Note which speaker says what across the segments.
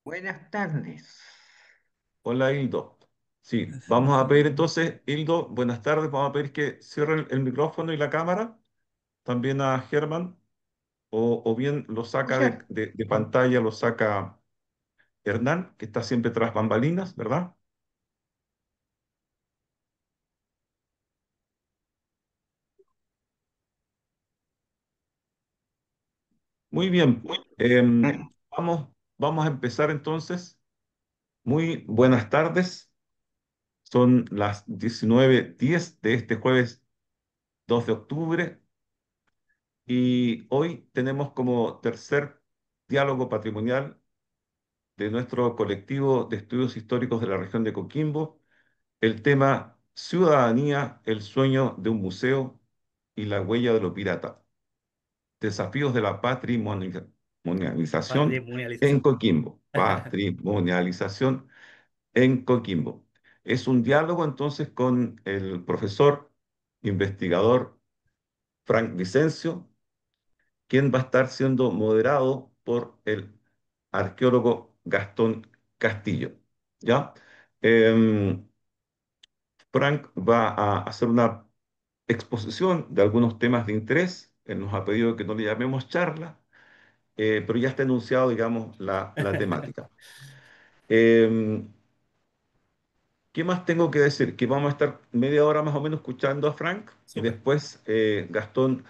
Speaker 1: Buenas tardes.
Speaker 2: Hola, Hildo. Sí,
Speaker 1: Es-
Speaker 2: vamos a pedir entonces, Hildo, buenas tardes, vamos a pedir que cierren el micrófono y la cámara, también a Germán, o bien lo saca
Speaker 1: Oye,
Speaker 2: de pantalla, lo saca Hernán, que está siempre tras bambalinas, ¿verdad? Muy bien, vamos a empezar entonces. Muy buenas tardes, son las 19:10 de este jueves 2 de octubre y hoy tenemos como tercer diálogo patrimonial de nuestro colectivo de estudios históricos de la región de Coquimbo, el tema Ciudadanía, el sueño de un museo y la huella de lo pirata, desafíos de la patrimonialización en
Speaker 1: patrimonialización.
Speaker 2: Coquimbo, patrimonialización en Coquimbo. Es un diálogo entonces con el profesor investigador Frank Vicencio, quien va a estar siendo moderado por el arqueólogo Gastón Castillo. ¿Ya? Em, Frank va a hacer una exposición de algunos temas de interés. Él nos ha pedido que no le llamemos charla, pero ya está enunciado, digamos, la temática. Em, ¿Qué más tengo que decir? Que vamos a estar media hora más o menos escuchando a Frank y
Speaker 1: Súper.
Speaker 2: después Gastón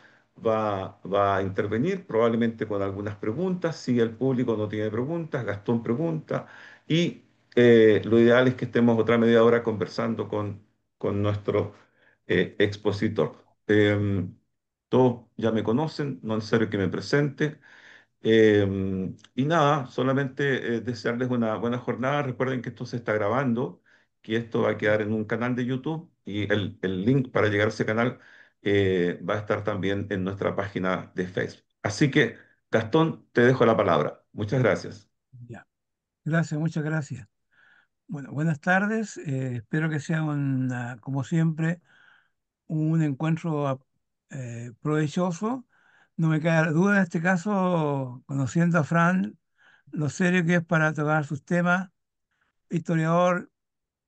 Speaker 2: va a intervenir, probablemente con algunas preguntas. Si el público no tiene preguntas, Gastón pregunta. Y lo ideal es que estemos otra media hora conversando con nuestro expositor. Todos ya me conocen, no es necesario que me presente. Y nada, solamente desearles una buena jornada. Recuerden que esto se está grabando, que esto va a quedar en un canal de YouTube y el link para llegar a ese canal va a estar también en nuestra página de Facebook. Así que, Gastón, te dejo la palabra. Muchas gracias.
Speaker 3: Ya, gracias, muchas gracias. Bueno, buenas tardes. Espero que sea como siempre, un encuentro provechoso. No me cabe duda en este caso, conociendo a Fran, lo serio que es para tocar sus temas. Historiador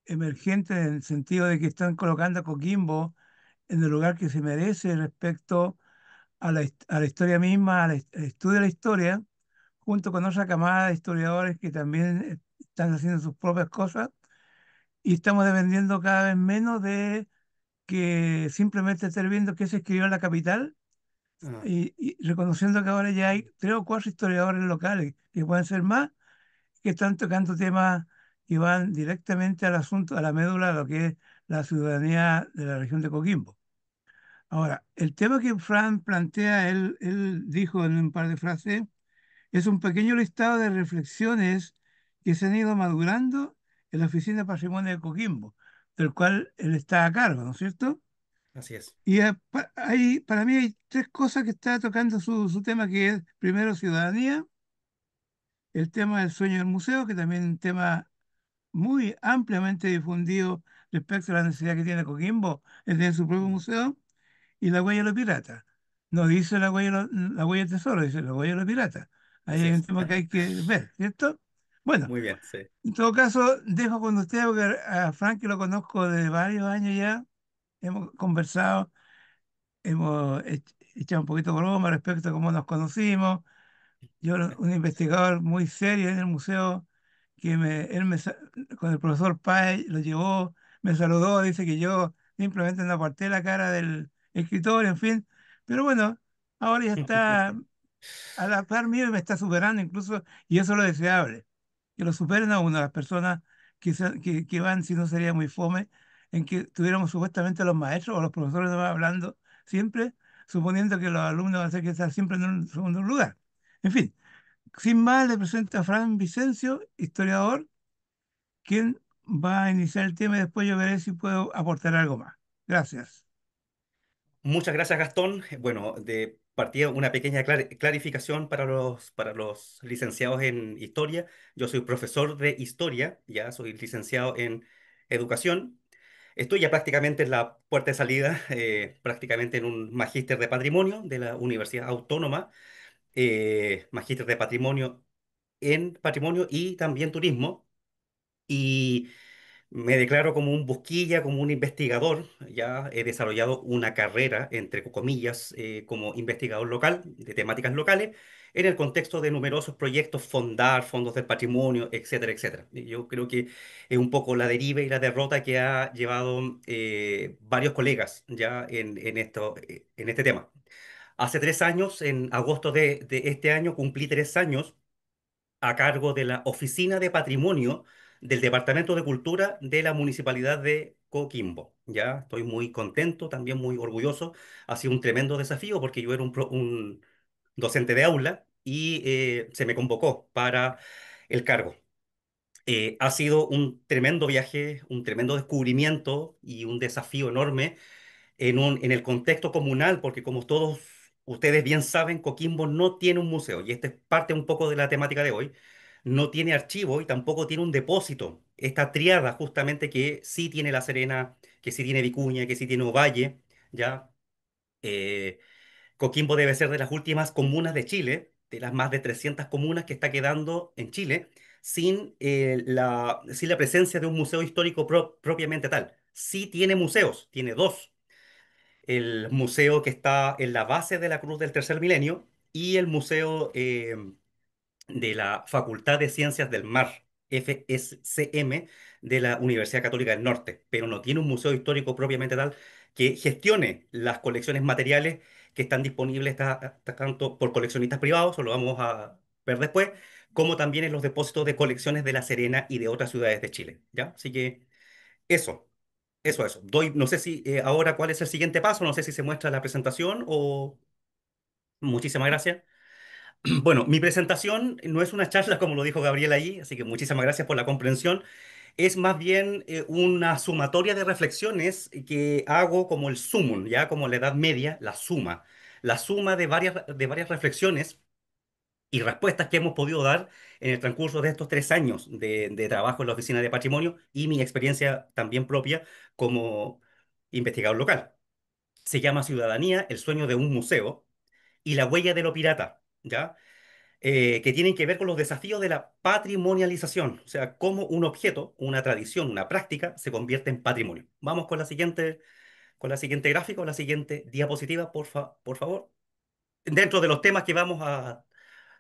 Speaker 3: emergente en el sentido de que están colocando a Coquimbo en el lugar que se merece respecto a la historia misma, al estudio de la historia, junto con otra camada de historiadores que también están haciendo sus propias cosas y estamos dependiendo cada vez menos de que simplemente estar viendo qué se escribió en la capital
Speaker 1: Ah,
Speaker 3: y reconociendo que ahora ya hay tres o cuatro historiadores locales, que pueden ser más, que están tocando temas que van directamente al asunto, a la médula de lo que es la ciudadanía de la región de Coquimbo. Ahora, el tema que Fran plantea, él dijo en un par de frases, es un pequeño listado de reflexiones que se han ido madurando en la Oficina de Patrimonio de Coquimbo, del cual él está a cargo, ¿no es cierto?
Speaker 1: así es.
Speaker 3: Y para mí hay tres cosas que está tocando su tema, que es primero ciudadanía, el tema del sueño del museo, que también es un tema muy ampliamente difundido respecto a la necesidad que tiene Coquimbo de tener su propio
Speaker 1: Mm.
Speaker 3: museo, y la huella de los piratas. No dice la huella del tesoro, dice la huella de los piratas. Ahí
Speaker 1: Así
Speaker 3: hay un
Speaker 1: es.
Speaker 3: tema que hay que ver, ¿cierto? Bueno,
Speaker 1: Muy bien, sí.
Speaker 3: en todo caso, dejo con usted, porque a Frank que lo conozco de varios años ya, hemos conversado, hemos echado un poquito de broma respecto a cómo nos conocimos. Yo era un investigador muy serio en el museo, con el profesor Páez lo llevó, me saludó, dice que yo simplemente no aparté la cara del escritor, en fin. Pero bueno, ahora ya está a la par mío y me está superando incluso, y eso es lo deseable, que lo superen a uno, las personas que van, si no sería muy fome, en que tuviéramos supuestamente los maestros o los profesores de más hablando siempre, suponiendo que los alumnos van a tener que estar siempre en un segundo lugar. En fin, sin más, le presento a Fran Vicencio, historiador, quien va a iniciar el tema y después yo veré si puedo aportar algo más. Gracias.
Speaker 1: Muchas gracias, Gastón. Bueno, de partida una pequeña clarificación para los licenciados en historia. Yo soy profesor de historia, ya soy licenciado en educación. Estoy ya prácticamente en la puerta de salida, prácticamente en un magíster de patrimonio de la Universidad Autónoma, magíster de patrimonio en patrimonio y también turismo. Y me declaro como un busquilla, como un investigador. Ya he desarrollado una carrera, entre comillas, como investigador local, de temáticas locales, en el contexto de numerosos proyectos, fondar fondos del patrimonio, etcétera, etcétera. Y yo creo que es un poco la deriva y la derrota que ha llevado varios colegas ya en este tema. Hace 3 años, en agosto de este año, cumplí 3 años a cargo de la Oficina de Patrimonio del Departamento de Cultura de la Municipalidad de Coquimbo. Ya estoy muy contento, también muy orgulloso. Ha sido un tremendo desafío porque yo era un docente de aula y se me convocó para el cargo. Ha sido un tremendo viaje, un tremendo descubrimiento y un desafío enorme en el contexto comunal, porque como todos ustedes bien saben, Coquimbo no tiene un museo, y esta es parte un poco de la temática de hoy, no tiene archivo y tampoco tiene un depósito. Esta triada justamente que sí tiene La Serena, que sí tiene Vicuña, que sí tiene Ovalle, ¿ya? Eh, Coquimbo debe ser de las últimas comunas de Chile, de las más de 300 comunas que está quedando en Chile, sin la presencia de un museo histórico propiamente tal. Sí tiene museos, tiene dos, el museo que está en la base de la Cruz del Tercer Milenio y el museo de la Facultad de Ciencias del Mar, FSCM, de la Universidad Católica del Norte, pero no tiene un museo histórico propiamente tal que gestione las colecciones materiales que están disponibles tanto por coleccionistas privados, o lo vamos a ver después, como también en los depósitos de colecciones de La Serena y de otras ciudades de Chile, ¿ya? Así que eso. Eso. No sé si ahora cuál es el siguiente paso, no sé si se muestra la presentación o... Muchísimas gracias. Bueno, mi presentación no es una charla como lo dijo Gabriel ahí, así que muchísimas gracias por la comprensión. Es más bien una sumatoria de reflexiones que hago como el sumum, ya como la Edad Media, la suma de varias reflexiones y respuestas que hemos podido dar en el transcurso de estos 3 años de trabajo en la Oficina de Patrimonio y mi experiencia también propia como investigador local. Se llama Ciudadanía, el sueño de un museo y la huella de lo pirata, ¿ya? Que tienen que ver con los desafíos de la patrimonialización, o sea, cómo un objeto, una tradición, una práctica se convierte en patrimonio. Vamos con la siguiente gráfica o la siguiente diapositiva, por favor. Dentro de los temas que vamos a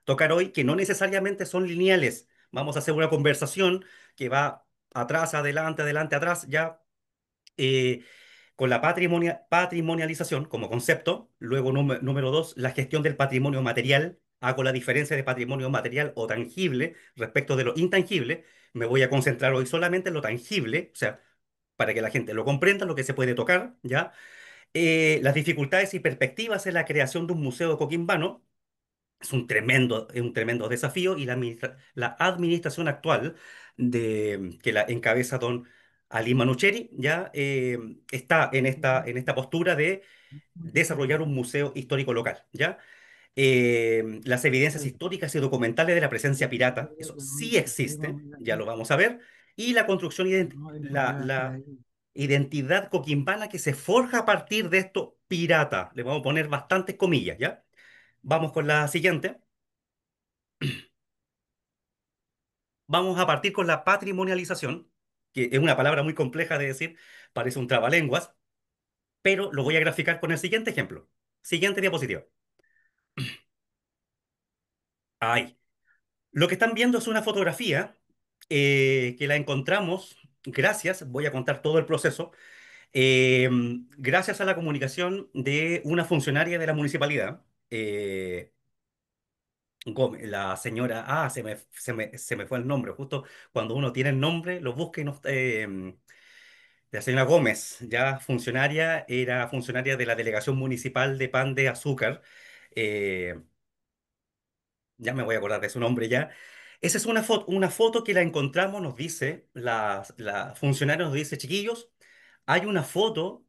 Speaker 1: tocar hoy, que no necesariamente son lineales, vamos a hacer una conversación que va atrás, adelante, adelante, atrás, ya. eh, con la patrimonialización como concepto. Luego, número dos, la gestión del patrimonio material. Hago la diferencia de patrimonio material o tangible respecto de lo intangible. Me voy a concentrar hoy solamente en lo tangible, o sea, para que la gente lo comprenda, lo que se puede tocar, ¿ya? Las dificultades y perspectivas en la creación de un museo coquimbano. Es un tremendo desafío y la administración actual que la encabeza don Ali Manucheri ya está en esta postura de desarrollar un museo histórico local, ¿ya? Las evidencias históricas y documentales de la presencia pirata, eso sí existe, ya lo vamos a ver, y la construcción, la identidad coquimbana que se forja a partir de esto pirata. Le vamos a poner bastantes comillas, ¿ya? Vamos con la siguiente. Vamos a partir con la patrimonialización, que es una palabra muy compleja de decir, parece un trabalenguas, pero lo voy a graficar con el siguiente ejemplo. Siguiente diapositiva. Ahí. Lo que están viendo es una fotografía que la encontramos gracias, voy a contar todo el proceso, eh, gracias a la comunicación de una funcionaria de la municipalidad, la señora, se me fue el nombre, justo cuando uno tiene el nombre, lo busca y no, la señora Gómez, ya funcionaria, era funcionaria de la Delegación Municipal de Pan de Azúcar. eh, ya me voy a acordar de su nombre ya. Esa es una foto que la encontramos, nos dice, la funcionaria nos dice, chiquillos, hay una foto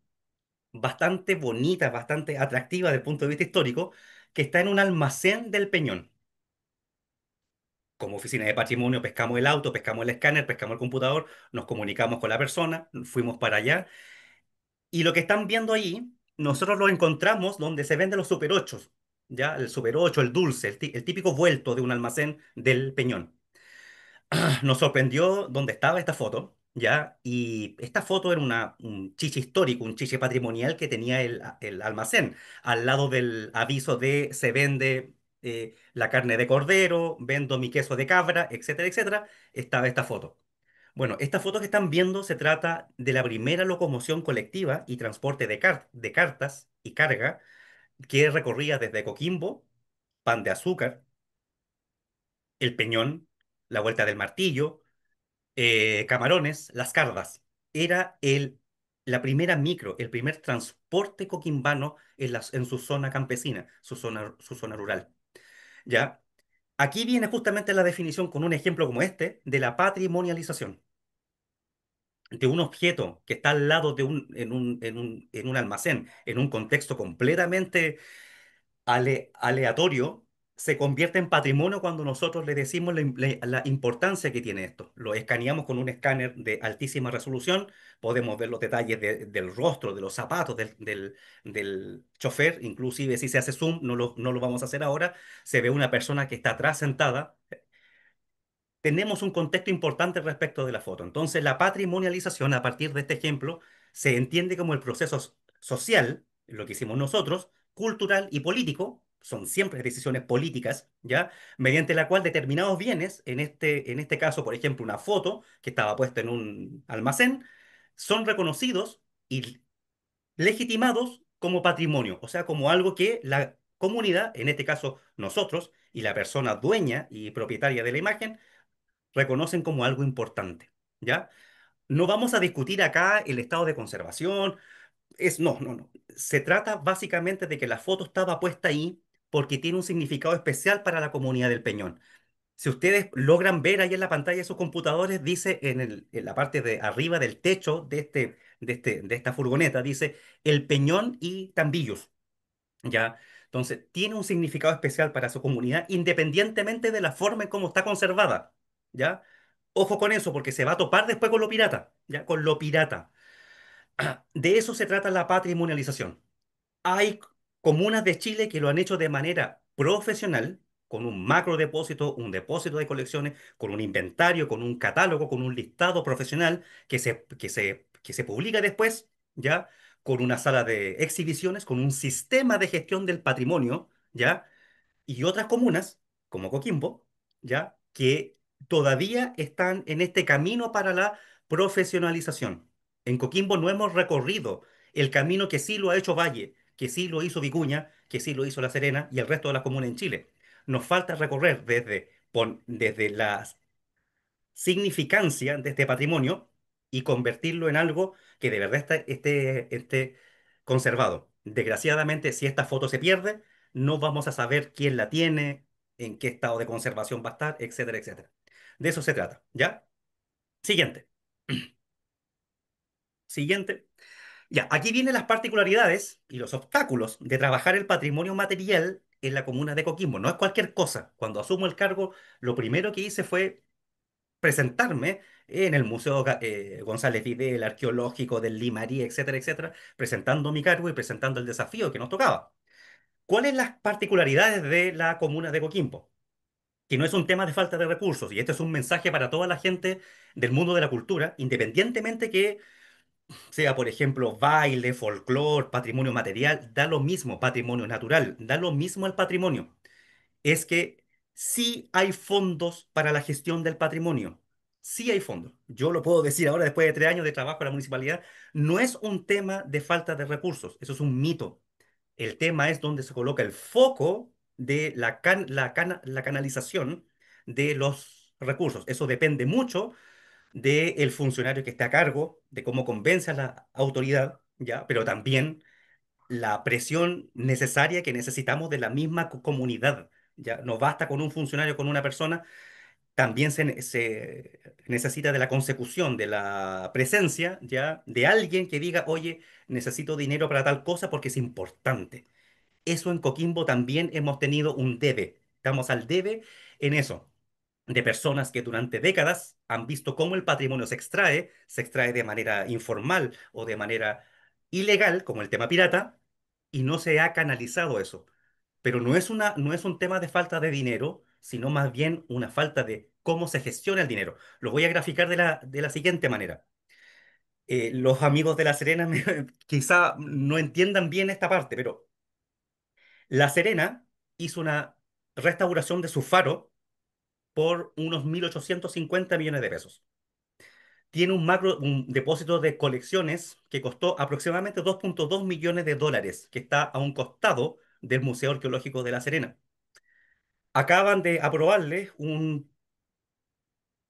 Speaker 1: bastante bonita, bastante atractiva desde el punto de vista histórico, que está en un almacén del Peñón. Como oficina de patrimonio pescamos el auto, pescamos el escáner, pescamos el computador, nos comunicamos con la persona, fuimos para allá. Y lo que están viendo ahí, nosotros lo encontramos donde se venden los Super 8. ya el Super 8, el dulce, el típico vuelto de un almacén del Peñón. Nos sorprendió dónde estaba esta foto, ¿ya? Y esta foto era un chiche histórico, un chiche patrimonial que tenía el almacén, al lado del aviso de se vende la carne de cordero, vendo mi queso de cabra, etcétera, etcétera, estaba esta foto. Bueno, esta foto que están viendo se trata de la primera locomoción colectiva y transporte de cartas y carga que recorría desde Coquimbo, Pan de Azúcar, El Peñón, la Vuelta del Martillo, Camarones, Las Cardas. Era la primera micro, el primer transporte coquimbano en su zona campesina, su zona rural. ¿Ya? Aquí viene justamente la definición con un ejemplo como este de la patrimonialización de un objeto que está al lado de en un almacén, en un contexto completamente aleatorio, se convierte en patrimonio cuando nosotros le decimos la importancia que tiene esto. Lo escaneamos con un escáner de altísima resolución, podemos ver los detalles del rostro, de los zapatos del chofer, inclusive si se hace zoom, no lo vamos a hacer ahora, se ve una persona que está atrás sentada. Tenemos un contexto importante respecto de la foto. Entonces, la patrimonialización, a partir de este ejemplo, se entiende como el proceso social, lo que hicimos nosotros, cultural y político, son siempre decisiones políticas, ¿ya? Mediante la cual determinados bienes, en este caso, por ejemplo, una foto que estaba puesta en un almacén, son reconocidos y legitimados como patrimonio, o sea, como algo que la comunidad, en este caso nosotros, y la persona dueña y propietaria de la imagen, reconocen como algo importante, ¿ya? No vamos a discutir acá el estado de conservación, no. Se trata básicamente de que la foto estaba puesta ahí porque tiene un significado especial para la comunidad del Peñón. Si ustedes logran ver ahí en la pantalla de sus computadores, dice en la parte de arriba del techo de esta furgoneta, dice El Peñón y Tambillos. ¿Ya? Entonces, tiene un significado especial para su comunidad, independientemente de la forma en cómo está conservada, ¿ya? Ojo con eso, porque se va a topar después con lo pirata, ¿ya? Con lo pirata. De eso se trata la patrimonialización. Hay comunas de Chile que lo han hecho de manera profesional, con un macro depósito, un depósito de colecciones, con un inventario, con un catálogo, con un listado profesional que se publica después, ¿ya? Con una sala de exhibiciones, con un sistema de gestión del patrimonio, ¿ya? Y otras comunas, como Coquimbo, ¿ya? Que todavía están en este camino para la profesionalización. En Coquimbo no hemos recorrido el camino que sí lo ha hecho Valle, que sí lo hizo Vicuña, que sí lo hizo La Serena y el resto de las comunas en Chile. Nos falta recorrer desde la significancia de este patrimonio y convertirlo en algo que de verdad esté conservado. Desgraciadamente, si esta foto se pierde, no vamos a saber quién la tiene, en qué estado de conservación va a estar, etcétera, etcétera. De eso se trata, ¿ya? Siguiente. Siguiente. Ya, aquí vienen las particularidades y los obstáculos de trabajar el patrimonio material en la comuna de Coquimbo. No es cualquier cosa. Cuando asumo el cargo, lo primero que hice fue presentarme en el Museo González Videla, el Arqueológico del Limarí, etcétera, etcétera, presentando mi cargo y presentando el desafío que nos tocaba. ¿Cuáles las particularidades de la comuna de Coquimbo? Que no es un tema de falta de recursos, y este es un mensaje para toda la gente del mundo de la cultura, independientemente que sea, por ejemplo, baile, folclore, patrimonio material, da lo mismo, patrimonio natural, da lo mismo el patrimonio. Es que sí hay fondos para la gestión del patrimonio. Sí hay fondos. Yo lo puedo decir ahora, después de 3 años de trabajo en la municipalidad, no es un tema de falta de recursos, eso es un mito. El tema es donde se coloca el foco de la canalización de los recursos. Eso depende mucho del funcionario que esté a cargo, de cómo convence a la autoridad, ¿ya? Pero también la presión necesaria que necesitamos de la misma comunidad. Ya no basta con un funcionario, con una persona, también se necesita de la consecución, de la presencia, ya, de alguien que diga, oye, necesito dinero para tal cosa porque es importante. Eso en Coquimbo también hemos tenido un debe. Estamos al debe en eso, de personas que durante décadas han visto cómo el patrimonio se extrae de manera informal o de manera ilegal, como el tema pirata, y no se ha canalizado eso. pero no es un tema de falta de dinero, sino más bien una falta de cómo se gestiona el dinero. Lo voy a graficar de la siguiente manera. Los amigos de La Serena quizá no entiendan bien esta parte, pero La Serena hizo una restauración de su faro por unos 1.850 millones de pesos. Tiene un depósito de colecciones que costó aproximadamente 2,2 millones de dólares, que está a un costado del Museo Arqueológico de La Serena. Acaban de aprobarle un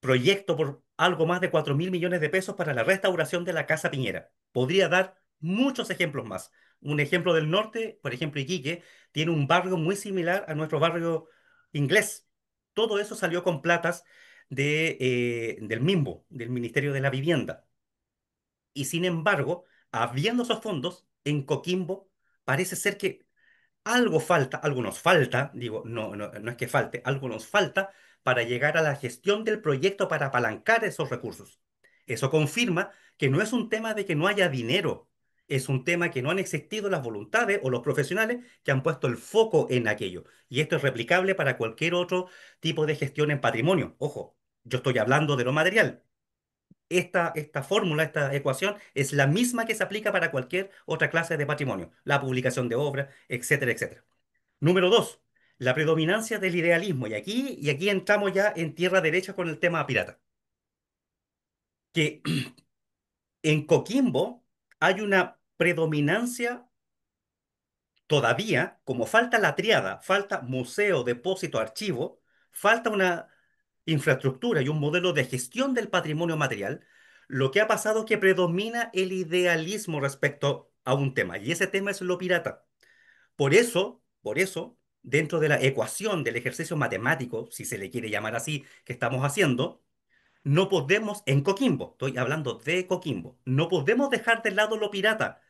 Speaker 1: proyecto por algo más de 4.000 millones de pesos para la restauración de la Casa Piñera. Podría dar muchos ejemplos más. Un ejemplo del norte, por ejemplo, Iquique, tiene un barrio muy similar a nuestro barrio inglés. Todo eso salió con platas del MIMBO, del Ministerio de la Vivienda. Y sin embargo, habiendo esos fondos, en Coquimbo parece ser que algo falta, algo nos falta, digo, no es que falte, algo nos falta para llegar a la gestión del proyecto para apalancar esos recursos. Eso confirma que no es un tema de que no haya dinero, es un tema que no han existido las voluntades o los profesionales que han puesto el foco en aquello. Y esto es replicable para cualquier otro tipo de gestión en patrimonio. Ojo, yo estoy hablando de lo material. Esta fórmula, esta ecuación, es la misma que se aplica para cualquier otra clase de patrimonio, la publicación de obras, etcétera, etcétera. Número dos, la predominancia del idealismo. Y aquí entramos ya en tierra derecha con el tema pirata. Que en Coquimbo hay una predominancia todavía, como falta la triada, falta museo, depósito, archivo, falta una infraestructura y un modelo de gestión del patrimonio material. Lo que ha pasado es que predomina el idealismo respecto a un tema, y ese tema es lo pirata. Por eso, dentro de la ecuación del ejercicio matemático, si se le quiere llamar así, que estamos haciendo, no podemos, en Coquimbo, estoy hablando de Coquimbo, no podemos dejar de lado lo pirata,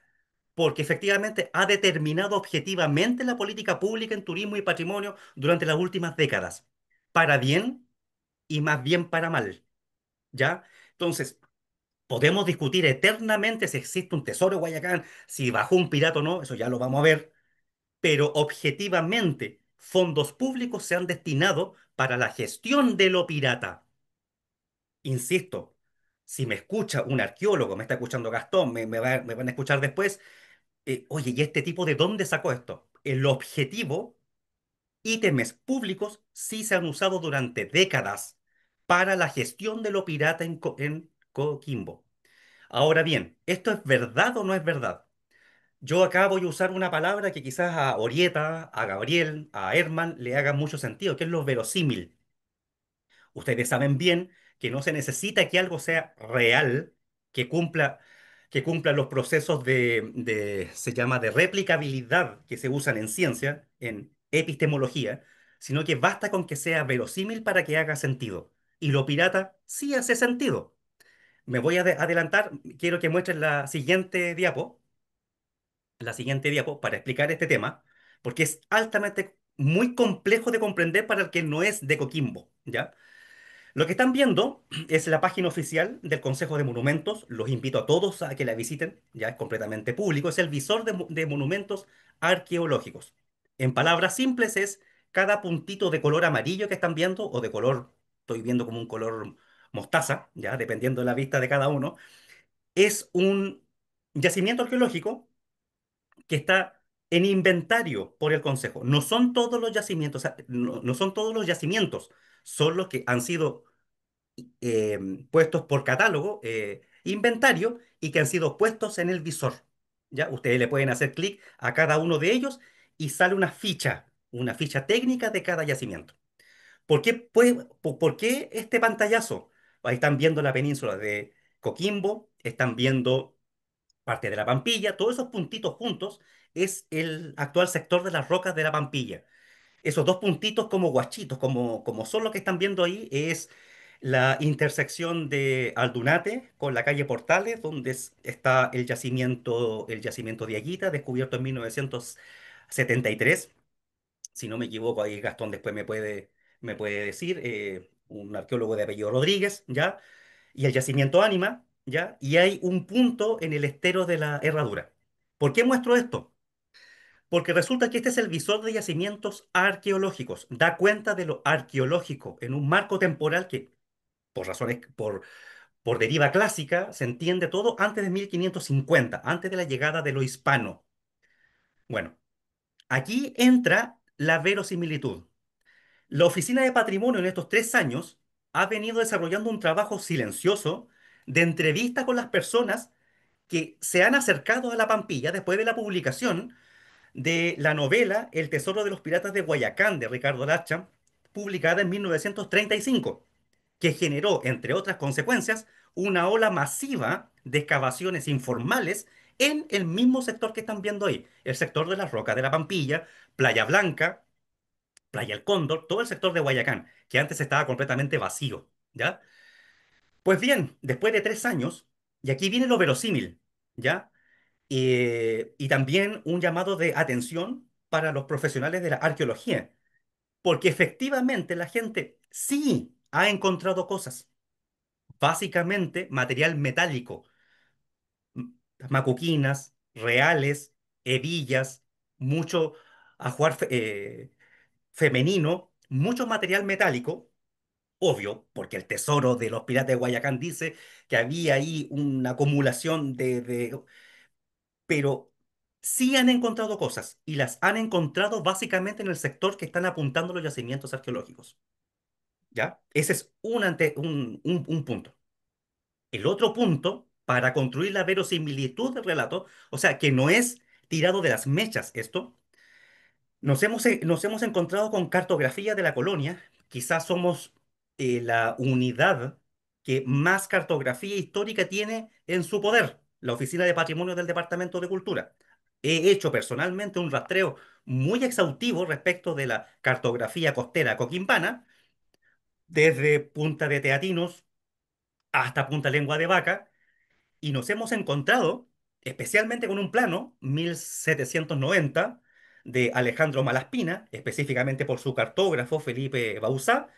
Speaker 1: porque efectivamente ha determinado objetivamente la política pública en turismo y patrimonio durante las últimas décadas, para bien y más bien para mal, ¿ya? Entonces, podemos discutir eternamente si existe un tesoro Guayacán, si bajó un pirata o no, eso ya lo vamos a ver, pero objetivamente fondos públicos se han destinado para la gestión de lo pirata. Insisto, si me escucha un arqueólogo, me está escuchando Gastón, me van a escuchar después, oye, ¿y este tipo de dónde sacó esto? El objetivo, ítems públicos sí se han usado durante décadas para la gestión de lo pirata en Coquimbo. Ahora bien, ¿esto es verdad o no es verdad? Yo acá voy a usar una palabra que quizás a Orieta, a Gabriel, a Herman le haga mucho sentido, que es lo verosímil. Ustedes saben bien que no se necesita que algo sea real, que cumpla, que cumpla los procesos se llama de replicabilidad que se usan en ciencia, en epistemología, sino que basta con que sea verosímil para que haga sentido. Y lo pirata sí hace sentido. Me voy a adelantar, quiero que muestren la siguiente diapo para explicar este tema, porque es altamente muy complejo de comprender para el que no es de Coquimbo, ¿ya? Lo que están viendo es la página oficial del Consejo de Monumentos. Los invito a todos a que la visiten, ya es completamente público. Es el visor de monumentos arqueológicos. En palabras simples es cada puntito de color amarillo que están viendo, o de color, estoy viendo como un color mostaza, ya dependiendo de la vista de cada uno, es un yacimiento arqueológico que está en inventario por el Consejo. No son todos los yacimientos, o sea, no son todos los yacimientos, son los que han sido puestos por catálogo, inventario, y que han sido puestos en el visor. ¿Ya? Ustedes le pueden hacer clic a cada uno de ellos y sale una ficha técnica de cada yacimiento. ¿Por qué este pantallazo? Ahí están viendo la península de Coquimbo, están viendo parte de la Pampilla, todos esos puntitos juntos es el actual sector de las rocas de la Pampilla. Esos dos puntitos como guachitos, como son los que están viendo ahí, es la intersección de Aldunate con la calle Portales, donde está el yacimiento de Aguita, descubierto en 1973. Si no me equivoco, ahí Gastón después me puede decir, un arqueólogo de apellido Rodríguez, ¿ya? Y el yacimiento Ánima, ¿ya? Y hay un punto en el estero de la Herradura. ¿Por qué muestro esto? Porque resulta que este es el visor de yacimientos arqueológicos. Da cuenta de lo arqueológico en un marco temporal que, por razones, por deriva clásica, se entiende todo antes de 1550, antes de la llegada de lo hispano. Bueno, aquí entra la verosimilitud. La Oficina de Patrimonio en estos 3 años ha venido desarrollando un trabajo silencioso de entrevista con las personas que se han acercado a la Pampilla después de la publicación de la novela El Tesoro de los Piratas de Guayacán de Ricardo Lacha, publicada en 1935, que generó, entre otras consecuencias, una ola masiva de excavaciones informales en el mismo sector que están viendo ahí, el sector de las Rocas de la Pampilla, Playa Blanca, Playa El Cóndor, todo el sector de Guayacán, que antes estaba completamente vacío, ¿ya? Pues bien, después de 3 años, y aquí viene lo verosímil, ¿ya? Y también un llamado de atención para los profesionales de la arqueología, porque efectivamente la gente sí ha encontrado cosas, básicamente material metálico, m- macuquinas, reales, hebillas, mucho ajuar femenino, mucho material metálico, obvio, porque el tesoro de los piratas de Guayacán dice que había ahí una acumulación pero sí han encontrado cosas y las han encontrado básicamente en el sector que están apuntando los yacimientos arqueológicos, ¿ya? Ese es un punto. El otro punto, para construir la verosimilitud del relato, o sea, que no es tirado de las mechas esto, nos hemos encontrado con cartografía de la colonia. Quizás somos la unidad que más cartografía histórica tiene en su poder, la Oficina de Patrimonio del Departamento de Cultura. He hecho personalmente un rastreo muy exhaustivo respecto de la cartografía costera coquimbana, desde Punta de Teatinos hasta Punta Lengua de Vaca, y nos hemos encontrado especialmente con un plano 1790 de Alejandro Malaspina, específicamente por su cartógrafo Felipe Bauzá,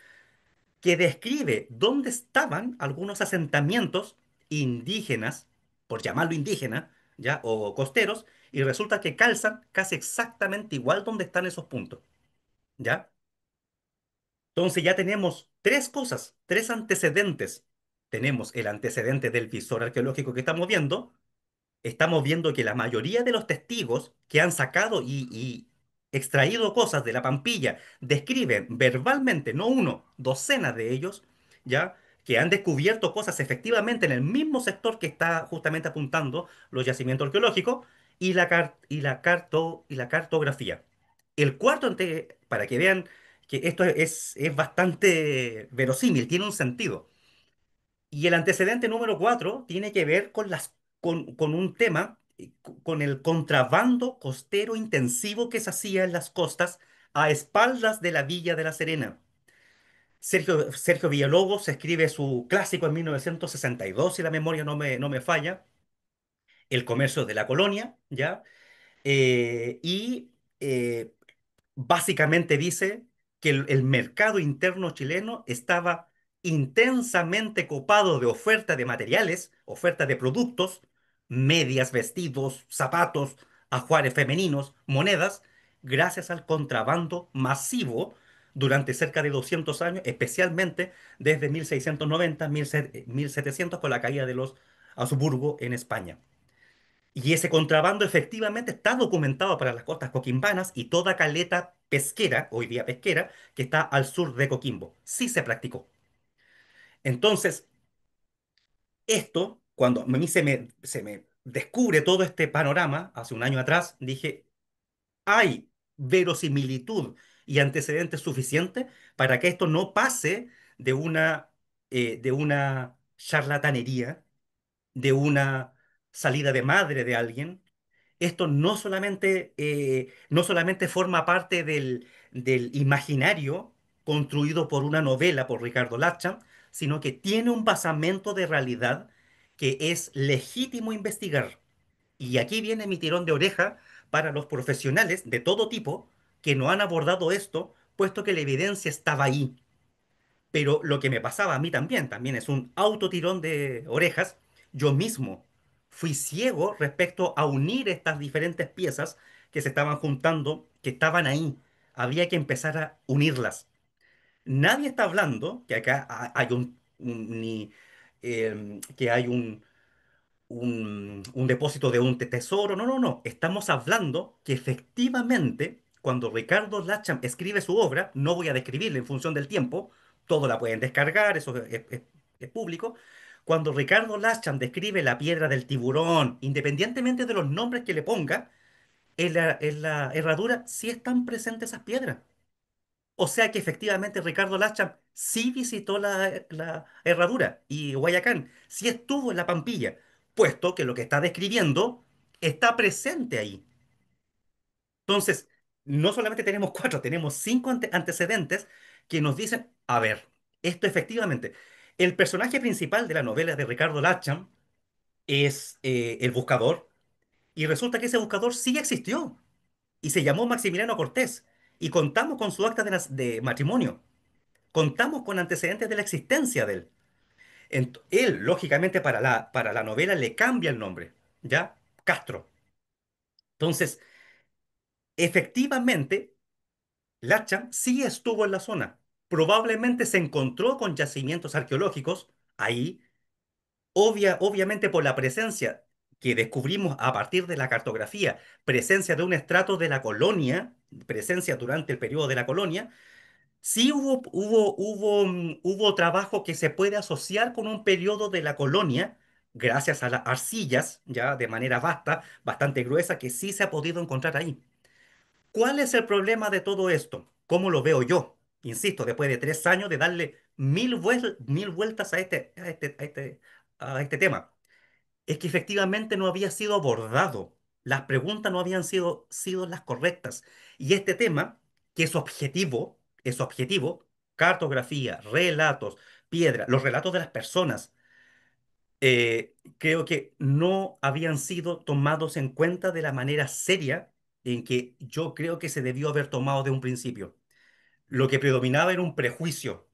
Speaker 1: que describe dónde estaban algunos asentamientos indígenas, por llamarlo indígena, ¿ya? O costeros, y resulta que calzan casi exactamente igual donde están esos puntos, ¿ya? Entonces ya tenemos tres cosas, tres antecedentes. Tenemos el antecedente del visor arqueológico que estamos viendo que la mayoría de los testigos que han sacado y extraído cosas de la Pampilla describen verbalmente, no uno, docenas de ellos, ya, que han descubierto cosas efectivamente en el mismo sector que está justamente apuntando los yacimientos arqueológicos y la cartografía. El cuarto, para que vean que esto es bastante verosímil, tiene un sentido. Y el antecedente número 4 tiene que ver con un tema, con el contrabando costero intensivo que se hacía en las costas a espaldas de la Villa de La Serena. Sergio Villalobos escribe su clásico en 1962, si la memoria no me falla, El comercio de la colonia, ¿ya? Y básicamente dice que el mercado interno chileno estaba intensamente copado de oferta de materiales, oferta de productos, medias, vestidos, zapatos, ajuares femeninos, monedas, gracias al contrabando masivo durante cerca de 200 años, especialmente desde 1690, 1700 con la caída de los Habsburgo en España. Y ese contrabando efectivamente está documentado para las costas coquimbanas y toda caleta pesquera, hoy día pesquera, que está al sur de Coquimbo. Sí se practicó. Entonces, esto, cuando a mí se me descubre todo este panorama, hace un año atrás, dije, hay verosimilitud y antecedentes suficientes para que esto no pase de una charlatanería, de una salida de madre de alguien. Esto no solamente forma parte del imaginario construido por una novela por Ricardo Lacha, sino que tiene un basamento de realidad que es legítimo investigar. Y aquí viene mi tirón de oreja para los profesionales de todo tipo que no han abordado esto, puesto que la evidencia estaba ahí. Pero lo que me pasaba a mí también es un autotirón de orejas. Yo mismo fui ciego respecto a unir estas diferentes piezas que se estaban juntando, que estaban ahí. Había que empezar a unirlas. Nadie está hablando que acá hay que hay un depósito de un tesoro. No, no, no. Estamos hablando que efectivamente, cuando Ricardo Lacham escribe su obra, no voy a describirla en función del tiempo, todo la pueden descargar, eso es público. Cuando Ricardo Lacham describe la piedra del tiburón, independientemente de los nombres que le ponga, en la herradura sí están presentes esas piedras. O sea que efectivamente Ricardo Lacham sí visitó la herradura y Guayacán, sí estuvo en la Pampilla, puesto que lo que está describiendo está presente ahí. Entonces, no solamente tenemos cuatro, tenemos cinco antecedentes que nos dicen, a ver, esto efectivamente, el personaje principal de la novela de Ricardo Lacham es el buscador, y resulta que ese buscador sí existió y se llamó Maximiliano Cortés, y contamos con su acta de matrimonio. Contamos con antecedentes de la existencia de él. Él, lógicamente, para la novela le cambia el nombre, ¿ya? Castro. Entonces, efectivamente, Lacham sí estuvo en la zona. Probablemente se encontró con yacimientos arqueológicos ahí, obviamente por la presencia que descubrimos a partir de la cartografía, presencia de un estrato de la colonia, presencia durante el periodo de la colonia. Sí hubo trabajo que se puede asociar con un periodo de la colonia, gracias a las arcillas, ya de manera vasta, bastante gruesa, que sí se ha podido encontrar ahí. ¿Cuál es el problema de todo esto? ¿Cómo lo veo yo? Insisto, después de 3 años de darle mil vueltas a este tema, es que efectivamente no había sido abordado. Las preguntas no habían sido las correctas. Y este tema, que es objetivo, cartografía, relatos, piedra, los relatos de las personas, creo que no habían sido tomados en cuenta de la manera seria en que yo creo que se debió haber tomado de un principio. Lo que predominaba era un prejuicio,